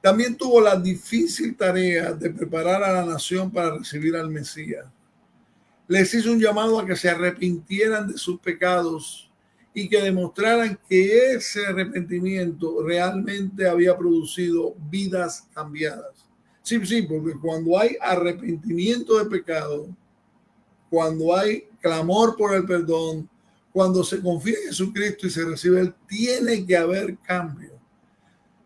[SPEAKER 1] También tuvo la difícil tarea de preparar a la nación para recibir al Mesías. Les hizo un llamado a que se arrepintieran de sus pecados y que demostraran que ese arrepentimiento realmente había producido vidas cambiadas. Sí, porque cuando hay arrepentimiento de pecado, cuando hay clamor por el perdón, cuando se confía en Jesucristo y se recibe él, tiene que haber cambio.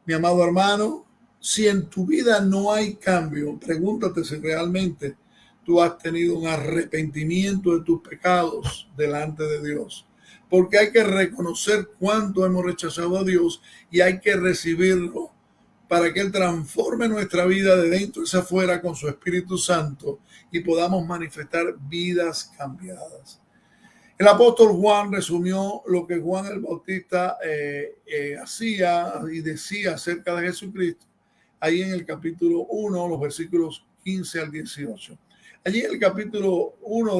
[SPEAKER 1] Mi amado hermano, si en tu vida no hay cambio, pregúntate si realmente tú has tenido un arrepentimiento de tus pecados delante de Dios. Porque hay que reconocer cuánto hemos rechazado a Dios y hay que recibirlo para que él transforme nuestra vida de dentro hacia afuera con su Espíritu Santo y podamos manifestar vidas cambiadas. El apóstol Juan resumió lo que Juan el Bautista hacía y decía acerca de Jesucristo ahí en el capítulo 1, los versículos 15 al 18. Allí en el capítulo 1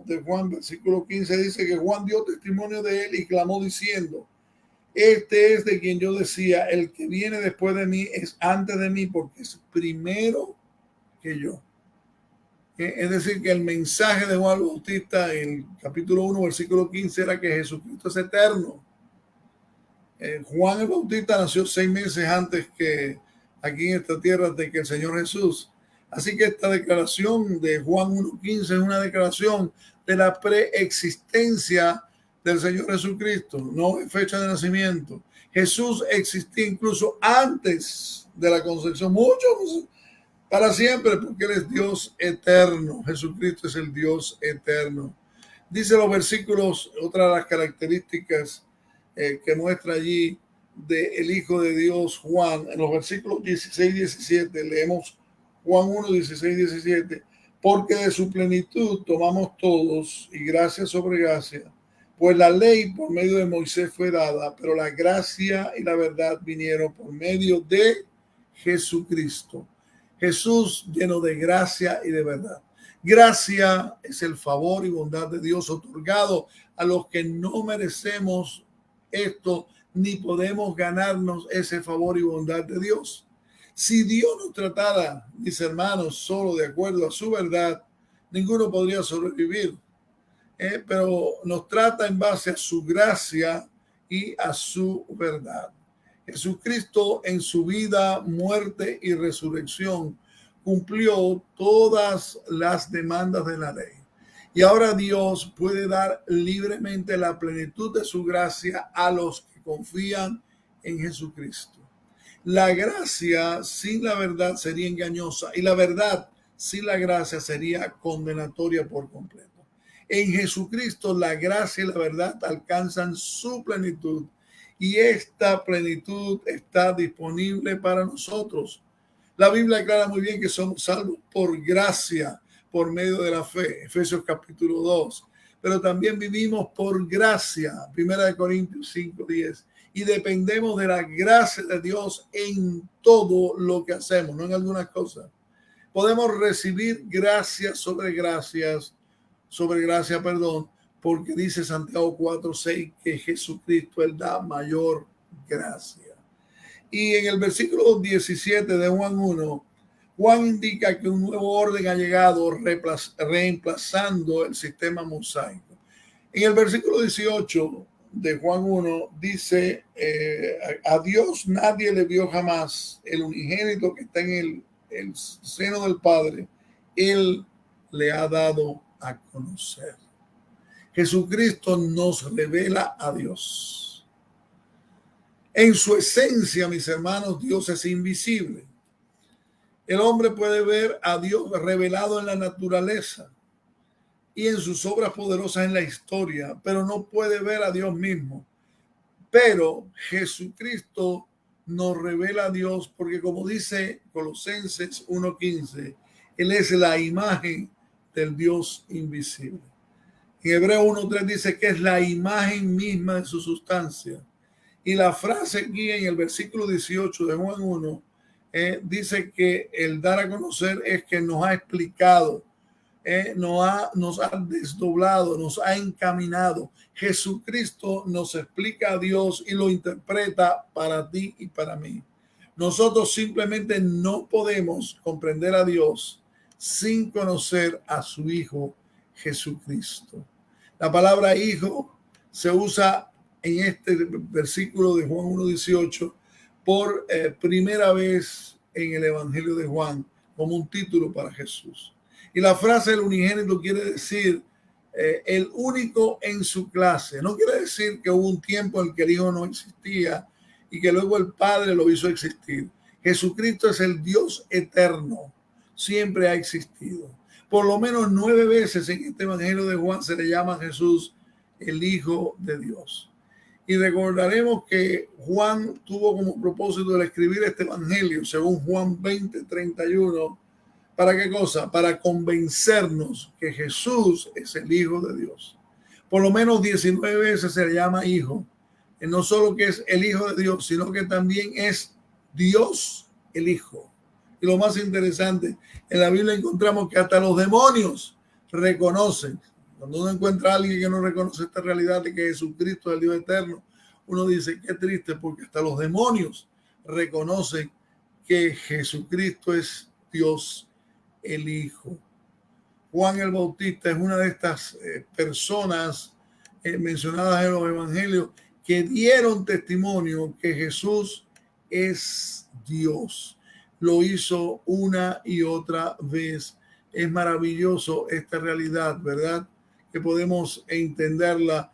[SPEAKER 1] de Juan, versículo 15, dice que Juan dio testimonio de él y clamó diciendo, este es de quien yo decía, el que viene después de mí es antes de mí porque es primero que yo. Es decir, que el mensaje de Juan el Bautista en el capítulo 1, versículo 15 era que Jesucristo es eterno. Juan el Bautista nació 6 meses antes que aquí en esta tierra de que el Señor Jesús. Así que esta declaración de Juan 1.15 es una declaración de la preexistencia del Señor Jesucristo, no es fecha de nacimiento. Jesús existía incluso antes de la concepción, mucho para siempre, porque Él es Dios eterno. Jesucristo es el Dios eterno. Dice los versículos, otra de las características que muestra allí del Hijo de Dios Juan, en los versículos 16 y 17, leemos Juan 1, 16 y 17, porque de su plenitud tomamos todos y gracia sobre gracia, pues la ley por medio de Moisés fue dada, pero la gracia y la verdad vinieron por medio de Jesucristo. Jesús lleno de gracia y de verdad. Gracia es el favor y bondad de Dios otorgado a los que no merecemos esto, ni podemos ganarnos ese favor y bondad de Dios. Si Dios nos tratara, mis hermanos, solo de acuerdo a su verdad, ninguno podría sobrevivir. Pero nos trata en base a su gracia y a su verdad. Jesucristo en su vida, muerte y resurrección cumplió todas las demandas de la ley. Y ahora Dios puede dar libremente la plenitud de su gracia a los que confían en Jesucristo. La gracia sin la verdad sería engañosa y la verdad sin la gracia sería condenatoria por completo. En Jesucristo la gracia y la verdad alcanzan su plenitud y esta plenitud está disponible para nosotros. La Biblia aclara muy bien que somos salvos por gracia, por medio de la fe, Efesios capítulo 2, pero también vivimos por gracia, 1 Corintios 5, 10, y dependemos de la gracia de Dios en todo lo que hacemos, no en algunas cosas. Podemos recibir gracias sobre gracias, porque dice Santiago 4:6 que Jesucristo Él da mayor gracia. Y en el versículo 17 de Juan 1, Juan indica que un nuevo orden ha llegado reemplazando el sistema mosaico. En el versículo 18 de Juan 1 dice, a Dios nadie le vio jamás, el unigénito que está en el seno del Padre, Él le ha dado a conocer. Jesucristo nos revela a Dios. En su esencia, mis hermanos, Dios es invisible. El hombre puede ver a Dios revelado en la naturaleza y en sus obras poderosas en la historia, pero no puede ver a Dios mismo. Pero Jesucristo nos revela a Dios porque, como dice Colosenses 1:15, Él es la imagen del Dios invisible. En Hebreo 1:3 dice que es la imagen misma de su sustancia. Y la frase aquí en el versículo 18 de Juan 1 dice que el dar a conocer es que nos ha explicado, nos ha desdoblado, nos ha encaminado. Jesucristo nos explica a Dios y lo interpreta para ti y para mí. Nosotros simplemente no podemos comprender a Dios sin conocer a su Hijo Jesucristo. La palabra hijo se usa en este versículo de Juan 1:18 por primera vez en el Evangelio de Juan como un título para Jesús. Y la frase del unigénito quiere decir el único en su clase. No quiere decir que hubo un tiempo en el que el Hijo no existía y que luego el Padre lo hizo existir. Jesucristo es el Dios eterno. Siempre ha existido. Por lo menos 9 veces en este Evangelio de Juan se le llama a Jesús el Hijo de Dios. Y recordaremos que Juan tuvo como propósito el escribir este evangelio, según Juan 20:31. ¿Para qué cosa? Para convencernos que Jesús es el Hijo de Dios. Por lo menos 19 veces se le llama Hijo. Y no solo que es el Hijo de Dios, sino que también es Dios el Hijo. Y lo más interesante, en la Biblia encontramos que hasta los demonios reconocen. Cuando uno encuentra a alguien que no reconoce esta realidad de que Jesucristo es el Dios eterno, uno dice, qué triste, porque hasta los demonios reconocen que Jesucristo es Dios el Hijo. Juan el Bautista es una de estas personas mencionadas en los evangelios que dieron testimonio que Jesús es Dios. Lo hizo una y otra vez. Es maravilloso esta realidad, ¿verdad? Que podemos entenderla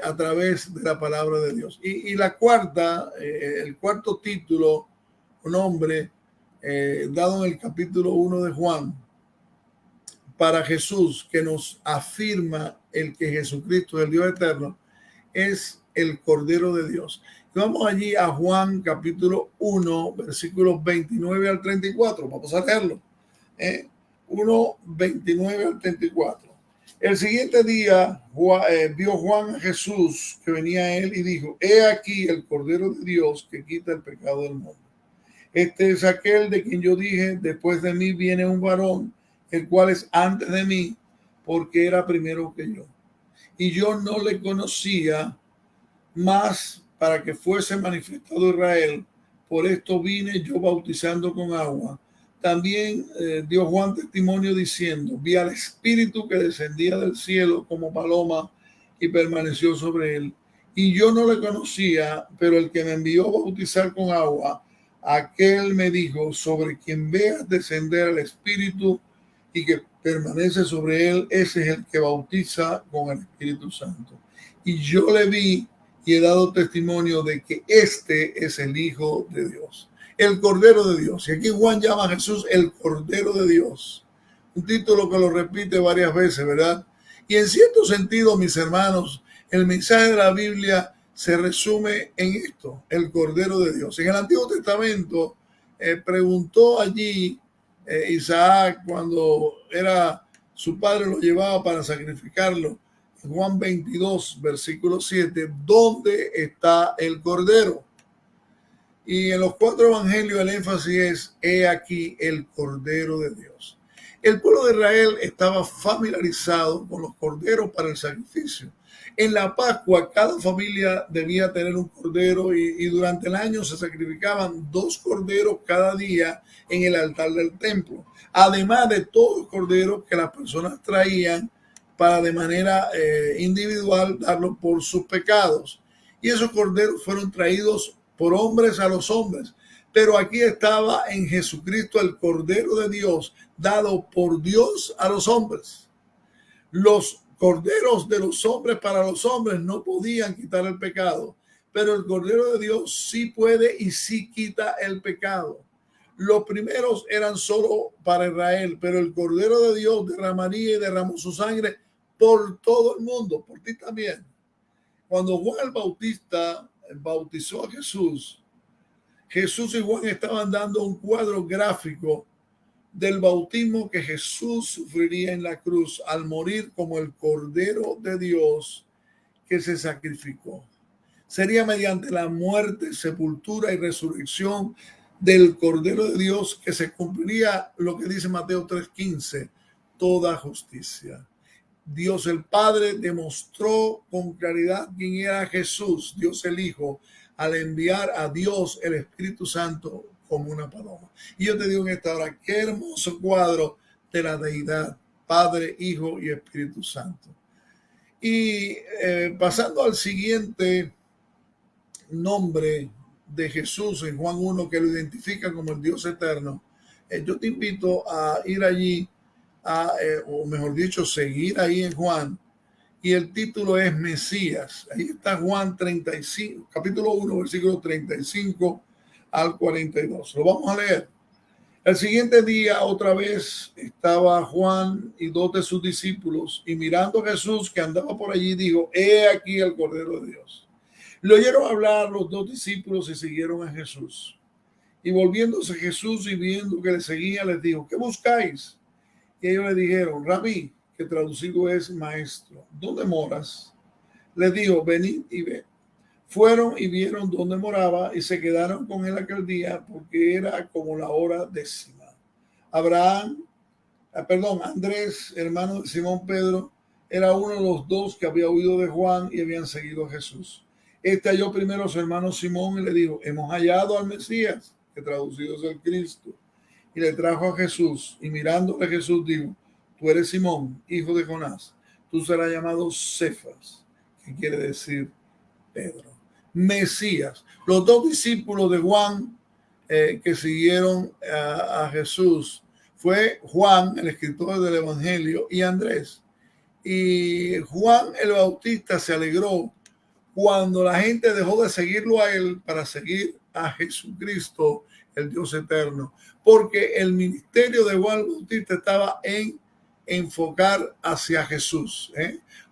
[SPEAKER 1] a través de la palabra de Dios. Y la cuarta, el cuarto título, nombre dado en el capítulo 1 de Juan, para Jesús, que nos afirma el que Jesucristo es el Dios eterno, es el Cordero de Dios. Y vamos allí a Juan capítulo 1, versículos 29 al 34. Vamos a leerlo. 1, 29 al 34. El siguiente día vio Juan a Jesús que venía a él y dijo: he aquí el Cordero de Dios que quita el pecado del mundo. Este es aquel de quien yo dije: después de mí viene un varón, el cual es antes de mí, porque era primero que yo. Y yo no le conocía, más para que fuese manifestado Israel. Por esto vine yo bautizando con agua. También dio Juan testimonio diciendo: vi al Espíritu que descendía del cielo como paloma y permaneció sobre él. Y yo no le conocía, pero el que me envió a bautizar con agua, aquel me dijo: sobre quien veas descender el Espíritu y que permanece sobre él, ese es el que bautiza con el Espíritu Santo. Y yo le vi y he dado testimonio de que este es el Hijo de Dios, el Cordero de Dios. Y aquí Juan llama a Jesús el Cordero de Dios, un título que lo repite varias veces, ¿verdad? Y en cierto sentido, mis hermanos, el mensaje de la Biblia se resume en esto: el Cordero de Dios. En el Antiguo Testamento preguntó allí Isaac, cuando su padre lo llevaba para sacrificarlo, en Juan 22, versículo 7, ¿dónde está el Cordero? Y en los 4 evangelios el énfasis es: he aquí el Cordero de Dios. El pueblo de Israel estaba familiarizado con los corderos para el sacrificio. En la Pascua cada familia debía tener un cordero y durante el año se sacrificaban 2 corderos cada día en el altar del templo, además de todos los corderos que las personas traían para de manera individual darlos por sus pecados. Y esos corderos fueron traídos por hombres a los hombres. Pero aquí estaba en Jesucristo el Cordero de Dios, dado por Dios a los hombres. Los corderos de los hombres para los hombres no podían quitar el pecado, pero el Cordero de Dios sí puede y sí quita el pecado. Los primeros eran solo para Israel, pero el Cordero de Dios derramaría y derramó su sangre por todo el mundo, por ti también. Cuando Juan el Bautista bautizó a Jesús, Jesús y Juan estaban dando un cuadro gráfico del bautismo que Jesús sufriría en la cruz al morir como el Cordero de Dios que se sacrificó. Sería mediante la muerte, sepultura y resurrección del Cordero de Dios que se cumpliría lo que dice Mateo 3:15, toda justicia. Dios el Padre demostró con claridad quién era Jesús, Dios el Hijo, al enviar a Dios el Espíritu Santo como una paloma. Y yo te digo en esta hora, qué hermoso cuadro de la deidad, Padre, Hijo y Espíritu Santo. Y pasando al siguiente nombre de Jesús en Juan 1, que lo identifica como el Dios eterno, yo te invito a ir allí, o mejor dicho, seguir ahí en Juan, y el título es Mesías. Ahí está Juan 35, capítulo 1, versículo 35 al 42. Lo vamos a leer. El siguiente día, otra vez, estaba Juan y 2 de sus discípulos, y mirando a Jesús que andaba por allí, dijo: he aquí el Cordero de Dios. Le oyeron hablar los 2 discípulos y siguieron a Jesús. Y volviéndose Jesús y viendo que le seguía, les dijo: ¿qué buscáis? Y ellos le dijeron: Rabí, que traducido es maestro, ¿dónde moras? Les dijo: venid y ved. Fueron y vieron dónde moraba y se quedaron con él aquel día, porque era como la hora 10. Andrés, hermano de Simón Pedro, era uno de los 2 que había oído de Juan y habían seguido a Jesús. Este halló primero a su hermano Simón y le dijo: hemos hallado al Mesías, que traducido es el Cristo. Y le trajo a Jesús, y mirándole Jesús dijo: tú eres Simón, hijo de Jonás, tú serás llamado Cefas, que quiere decir Pedro. Mesías. Los 2 discípulos de Juan que siguieron a Jesús fue Juan, el escritor del Evangelio, y Andrés. Y Juan el Bautista se alegró cuando la gente dejó de seguirlo a él para seguir a Jesucristo, el Dios eterno, porque el ministerio de Juan el Bautista estaba en enfocar hacia Jesús.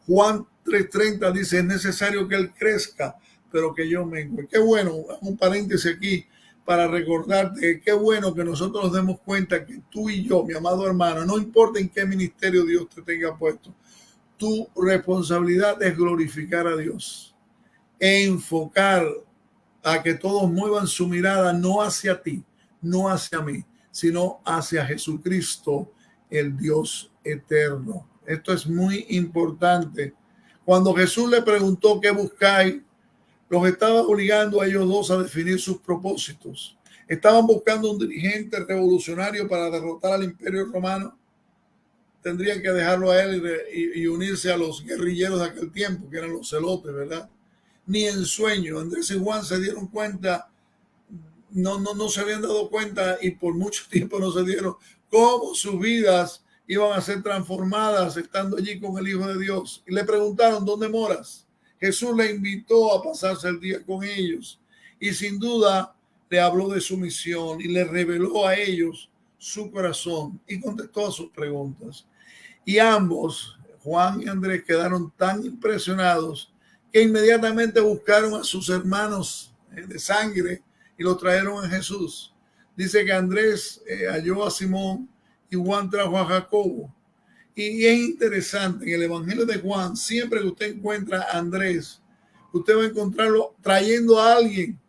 [SPEAKER 1] Juan 3:30 dice: es necesario que él crezca, pero que yo mengue. Qué bueno, un paréntesis aquí para recordarte, qué bueno que nosotros nos demos cuenta que tú y yo, mi amado hermano, no importa en qué ministerio Dios te tenga puesto, tu responsabilidad es glorificar a Dios, enfocar a que todos muevan su mirada no hacia ti, no hacia mí, sino hacia Jesucristo, el Dios eterno. Esto es muy importante. Cuando Jesús le preguntó qué buscáis, los estaba obligando a ellos dos a definir sus propósitos. Estaban buscando un dirigente revolucionario para derrotar al Imperio Romano. Tendrían que dejarlo a él y unirse a los guerrilleros de aquel tiempo, que eran los celotes, ¿verdad? Ni en sueño. Andrés y Juan se dieron cuenta, no se habían dado cuenta, y por mucho tiempo no se dieron, cómo sus vidas iban a ser transformadas estando allí con el Hijo de Dios. Y le preguntaron: ¿dónde moras? Jesús le invitó a pasarse el día con ellos y sin duda le habló de su misión y le reveló a ellos su corazón y contestó a sus preguntas. Y ambos, Juan y Andrés, quedaron tan impresionados que inmediatamente buscaron a sus hermanos de sangre y los trajeron a Jesús. Dice que Andrés halló a Simón y Juan trajo a Jacobo. Y es interesante, en el Evangelio de Juan, siempre que usted encuentra a Andrés, usted va a encontrarlo trayendo a alguien,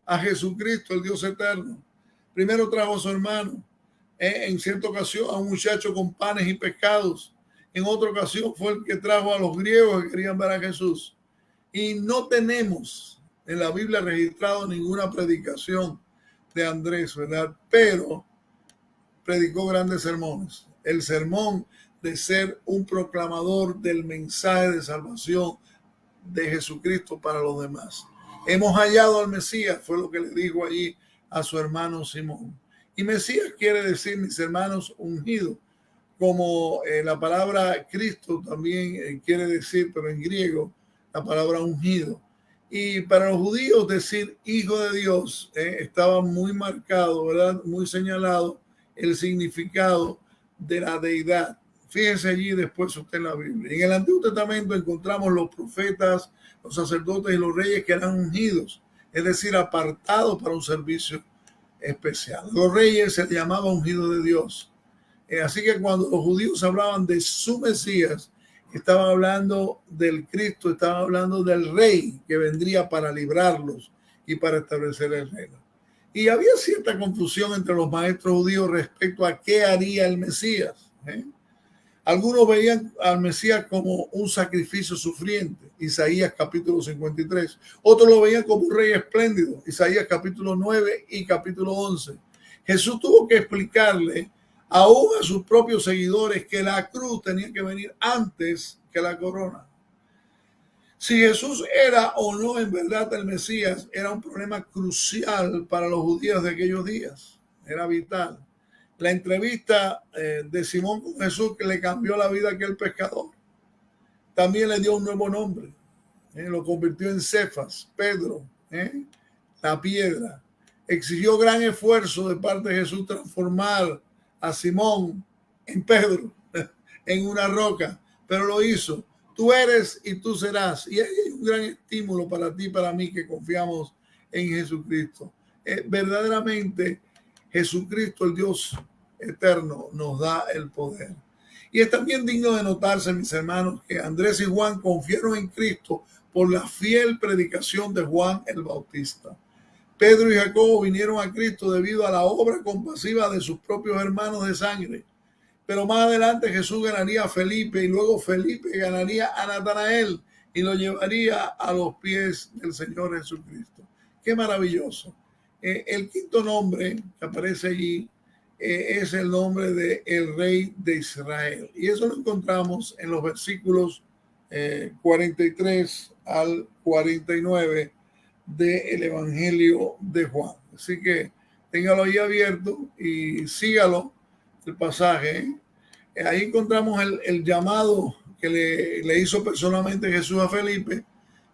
[SPEAKER 1] a Jesucristo, el Dios eterno. Primero trajo a su hermano, en cierta ocasión a un muchacho con panes y pescados. En otra ocasión fue el que trajo a los griegos que querían ver a Jesús. Y no tenemos en la Biblia registrado ninguna predicación de Andrés, ¿verdad? Pero predicó grandes sermones. El sermón de ser un proclamador del mensaje de salvación de Jesucristo para los demás. Hemos hallado al Mesías, fue lo que le dijo allí a su hermano Simón. Y Mesías quiere decir, mis hermanos, ungido, como la palabra Cristo también quiere decir, pero en griego, la palabra ungido. Y para los judíos decir hijo de Dios estaba muy marcado, ¿verdad? Muy señalado el significado de la deidad. Fíjense allí después usted en la Biblia. En el Antiguo Testamento encontramos los profetas, los sacerdotes y los reyes que eran ungidos, es decir, apartados para un servicio especial. Los reyes se les llamaba ungidos de Dios. Así que cuando los judíos hablaban de su Mesías, estaban hablando del Cristo, estaban hablando del rey que vendría para librarlos y para establecer el reino. Y había cierta confusión entre los maestros judíos respecto a qué haría el Mesías. Algunos veían al Mesías como un sacrificio sufriente, Isaías capítulo 53. Otros lo veían como un rey espléndido, Isaías capítulo 9 y capítulo 11. Jesús tuvo que explicarle aún a sus propios seguidores que la cruz tenía que venir antes que la corona. Si Jesús era o no en verdad el Mesías, era un problema crucial para los judíos de aquellos días. Era vital. La entrevista de Simón con Jesús, que le cambió la vida a aquel pescador, también le dio un nuevo nombre. Lo convirtió en Cefas, Pedro, la piedra. Exigió gran esfuerzo de parte de Jesús transformar a Simón en Pedro, en una roca, pero lo hizo. Tú eres y tú serás. Y hay un gran estímulo para ti y para mí que confiamos en Jesucristo. Verdaderamente, Jesucristo, el Dios eterno, nos da el poder. Y es también digno de notarse, mis hermanos, que Andrés y Juan confiaron en Cristo por la fiel predicación de Juan el Bautista. Pedro y Jacobo vinieron a Cristo debido a la obra compasiva de sus propios hermanos de sangre. Pero más adelante Jesús ganaría a Felipe y luego Felipe ganaría a Natanael y lo llevaría a los pies del Señor Jesucristo. Qué maravilloso. El quinto nombre que aparece allí es el nombre de el Rey de Israel. Y eso lo encontramos en los versículos 43 al 49 del Evangelio de Juan. Así que téngalo ahí abierto y sígalo el pasaje. Ahí encontramos el llamado que le hizo personalmente Jesús a Felipe.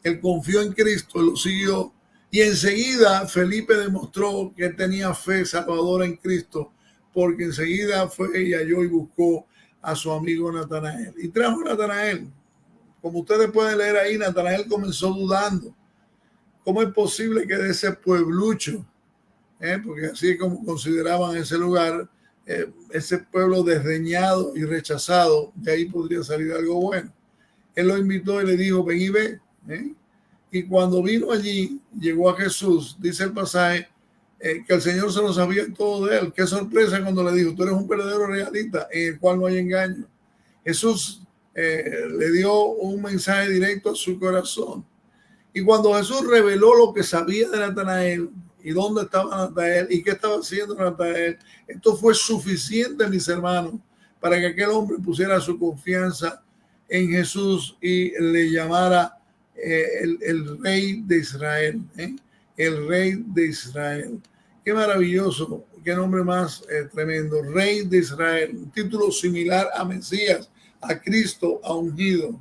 [SPEAKER 1] Él confió en Cristo, lo siguió, y enseguida Felipe demostró que tenía fe salvadora en Cristo, porque enseguida fue y halló y buscó a su amigo Natanael. Y trajo a Natanael. Como ustedes pueden leer ahí, Natanael comenzó dudando. ¿Cómo es posible que de ese pueblucho, porque así es como consideraban ese lugar, ese pueblo desdeñado y rechazado, de ahí podría salir algo bueno? Él lo invitó y le dijo, ven y ve. Y cuando vino allí, llegó a Jesús, dice el pasaje, que el Señor se lo sabía todo de él. Qué sorpresa cuando le dijo, tú eres un verdadero realista en el cual no hay engaño. Jesús le dio un mensaje directo a su corazón. Y cuando Jesús reveló lo que sabía de Natanael y dónde estaba Natanael y qué estaba haciendo Natanael, esto fue suficiente, mis hermanos, para que aquel hombre pusiera su confianza en Jesús y le llamara el rey de Israel, el rey de Israel. Qué maravilloso, qué nombre más tremendo, rey de Israel, un título similar a Mesías, a Cristo, a ungido,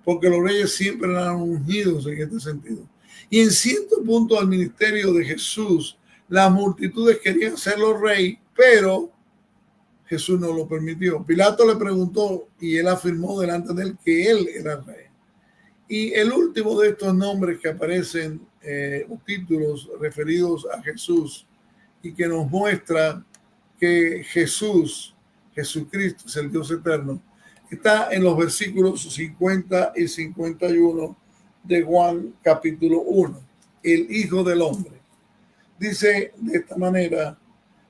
[SPEAKER 1] porque los reyes siempre eran ungidos en este sentido. Y en cierto punto al ministerio de Jesús, las multitudes querían hacerlo rey, pero Jesús no lo permitió. Pilato le preguntó y él afirmó delante de él que él era rey. Y el último de estos nombres que aparecen, títulos referidos a Jesús y que nos muestra que Jesucristo es el Dios eterno, está en los versículos 50 y 51 de Juan capítulo 1, el Hijo del Hombre. Dice de esta manera,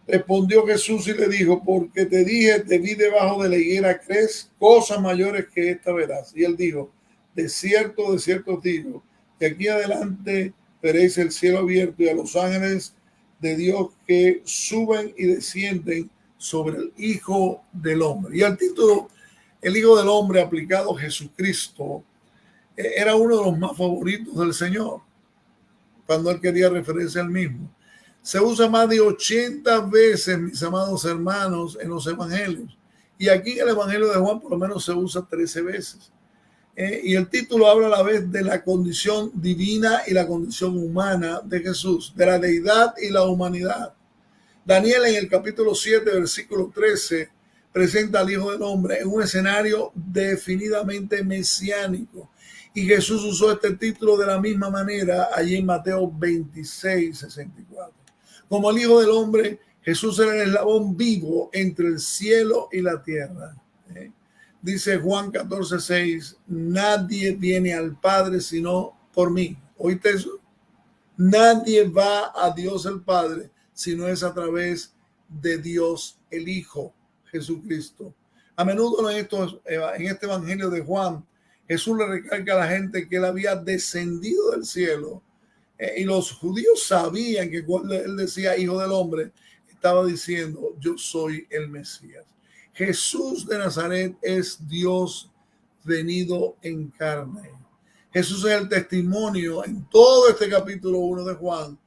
[SPEAKER 1] respondió Jesús y le dijo, porque te dije, te vi debajo de la higuera, ¿crees? Cosas mayores que esta verás. Y él dijo, de cierto os digo, que aquí adelante veréis el cielo abierto y a los ángeles de Dios que suben y descienden sobre el Hijo del Hombre. Y al título, el Hijo del Hombre aplicado a Jesucristo, era uno de los más favoritos del Señor, cuando él quería referirse al mismo. Se usa más de 80 veces, mis amados hermanos, en los evangelios. Y aquí en el Evangelio de Juan por lo menos se usa 13 veces. Y el título habla a la vez de la condición divina y la condición humana de Jesús, de la deidad y la humanidad. Daniel en el capítulo 7, versículo 13, presenta al Hijo del Hombre en un escenario definidamente mesiánico. Y Jesús usó este título de la misma manera allí en Mateo 26, 64. Como el Hijo del Hombre, Jesús era el eslabón vivo entre el cielo y la tierra. Dice Juan 14, 6, nadie viene al Padre sino por mí. ¿Oíste eso? Nadie va a Dios el Padre sino es a través de Dios el Hijo, Jesucristo. A menudo en este Evangelio de Juan, Jesús le recalca a la gente que él había descendido del cielo. Y los judíos sabían que cuando él decía Hijo del Hombre, estaba diciendo, yo soy el Mesías. Jesús de Nazaret es Dios venido en carne. Jesús es el testimonio en todo este capítulo 1 de Juan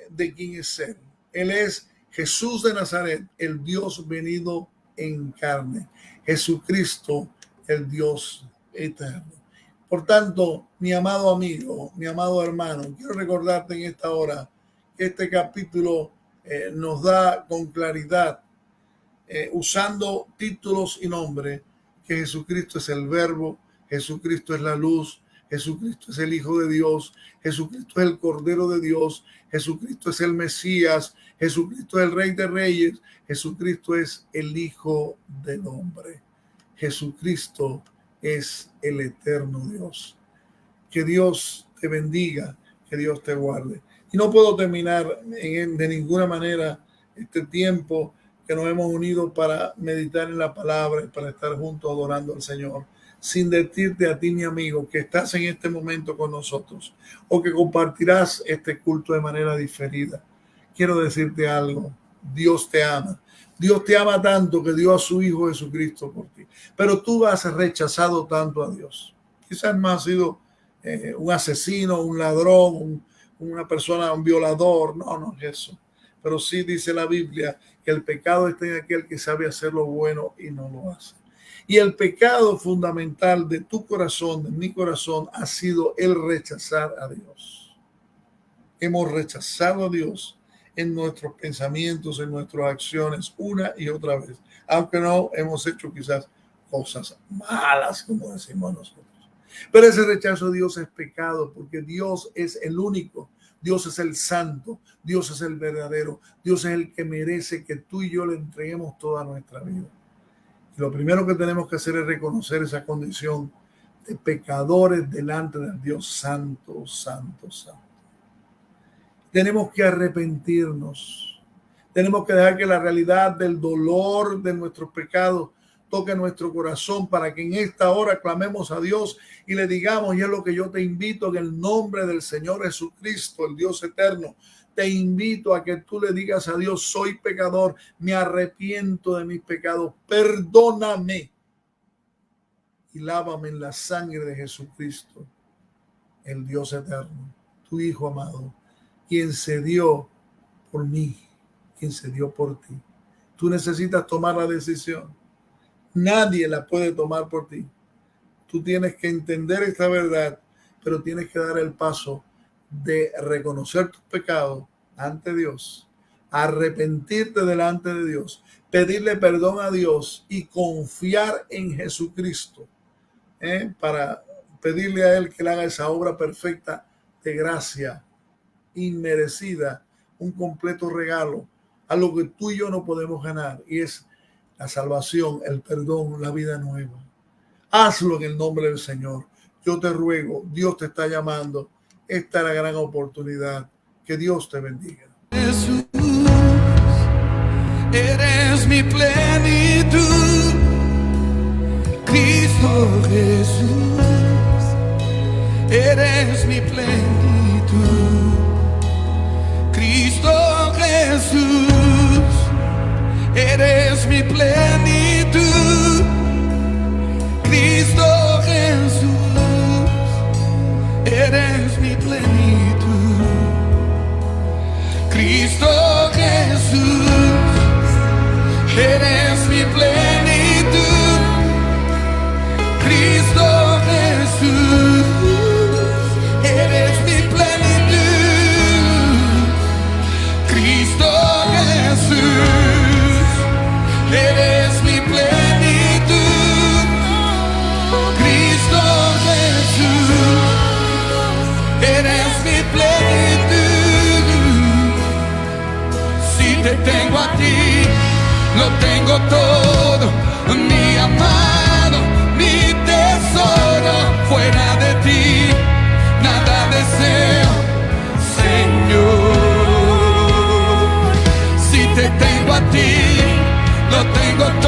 [SPEAKER 1] de quién es él. Él es Jesús de Nazaret, el Dios venido en carne. Jesucristo, el Dios eterno. Por tanto, mi amado amigo, mi amado hermano, quiero recordarte en esta hora que este capítulo nos da con claridad, usando títulos y nombres, que Jesucristo es el Verbo, Jesucristo es la luz, Jesucristo es el Hijo de Dios, Jesucristo es el Cordero de Dios, Jesucristo es el Mesías, Jesucristo es el Rey de Reyes, Jesucristo es el Hijo del Hombre. Jesucristo es el eterno Dios. Que Dios te bendiga, que Dios te guarde. Y no puedo terminar de ninguna manera este tiempo que nos hemos unido para meditar en la palabra y para estar juntos adorando al Señor, sin decirte a ti, mi amigo, que estás en este momento con nosotros o que compartirás este culto de manera diferida. Quiero decirte algo, Dios te ama. Dios te ama tanto que dio a su Hijo Jesucristo por ti. Pero tú has rechazado tanto a Dios. Quizás no has sido un asesino, un ladrón, una persona, un violador. No es eso. Pero sí dice la Biblia que el pecado está en aquel que sabe hacer lo bueno y no lo hace. Y el pecado fundamental de tu corazón, de mi corazón, ha sido el rechazar a Dios. Hemos rechazado a Dios en nuestros pensamientos, en nuestras acciones, una y otra vez, aunque no hemos hecho quizás cosas malas, como decimos nosotros. Pero ese rechazo a Dios es pecado, porque Dios es el único, Dios es el santo, Dios es el verdadero, Dios es el que merece que tú y yo le entreguemos toda nuestra vida. Y lo primero que tenemos que hacer es reconocer esa condición de pecadores delante del Dios santo, santo, santo. Tenemos que arrepentirnos. Tenemos que dejar que la realidad del dolor de nuestros pecados toque nuestro corazón, para que en esta hora clamemos a Dios y le digamos, y es lo que yo te invito, en el nombre del Señor Jesucristo, el Dios eterno, te invito a que tú le digas a Dios: soy pecador, me arrepiento de mis pecados, perdóname y lávame en la sangre de Jesucristo, el Dios eterno, tu Hijo amado, quien se dio por mí, quien se dio por ti. Tú necesitas tomar la decisión. Nadie la puede tomar por ti. Tú tienes que entender esta verdad, pero tienes que dar el paso de reconocer tus pecados ante Dios, arrepentirte delante de Dios, pedirle perdón a Dios y confiar en Jesucristo, para pedirle a Él que le haga esa obra perfecta de gracia inmerecida, un completo regalo, a lo que tú y yo no podemos ganar, y es la salvación, el perdón, la vida nueva. Hazlo en el nombre del Señor. Yo te ruego, Dios te está llamando. Esta es la gran oportunidad. Que Dios te bendiga.
[SPEAKER 4] Jesús, eres mi plenitud. Cristo Jesús, eres mi plenitud. Cristo Jesús, eres mi plenitud. Cristo Jesús, eres mi plenitud. Cristo Jesús, eres mi plenitud. Cristo Jesús, eres mi plenitud. Cristo Jesús, eres mi plenitud. Cristo Jesús, eres mi plenitud. Si te tengo a ti, lo tengo todo, mi amado, mi tesoro. Fuera de ti, nada deseo, Señor. Si te tengo a ti, lo tengo todo.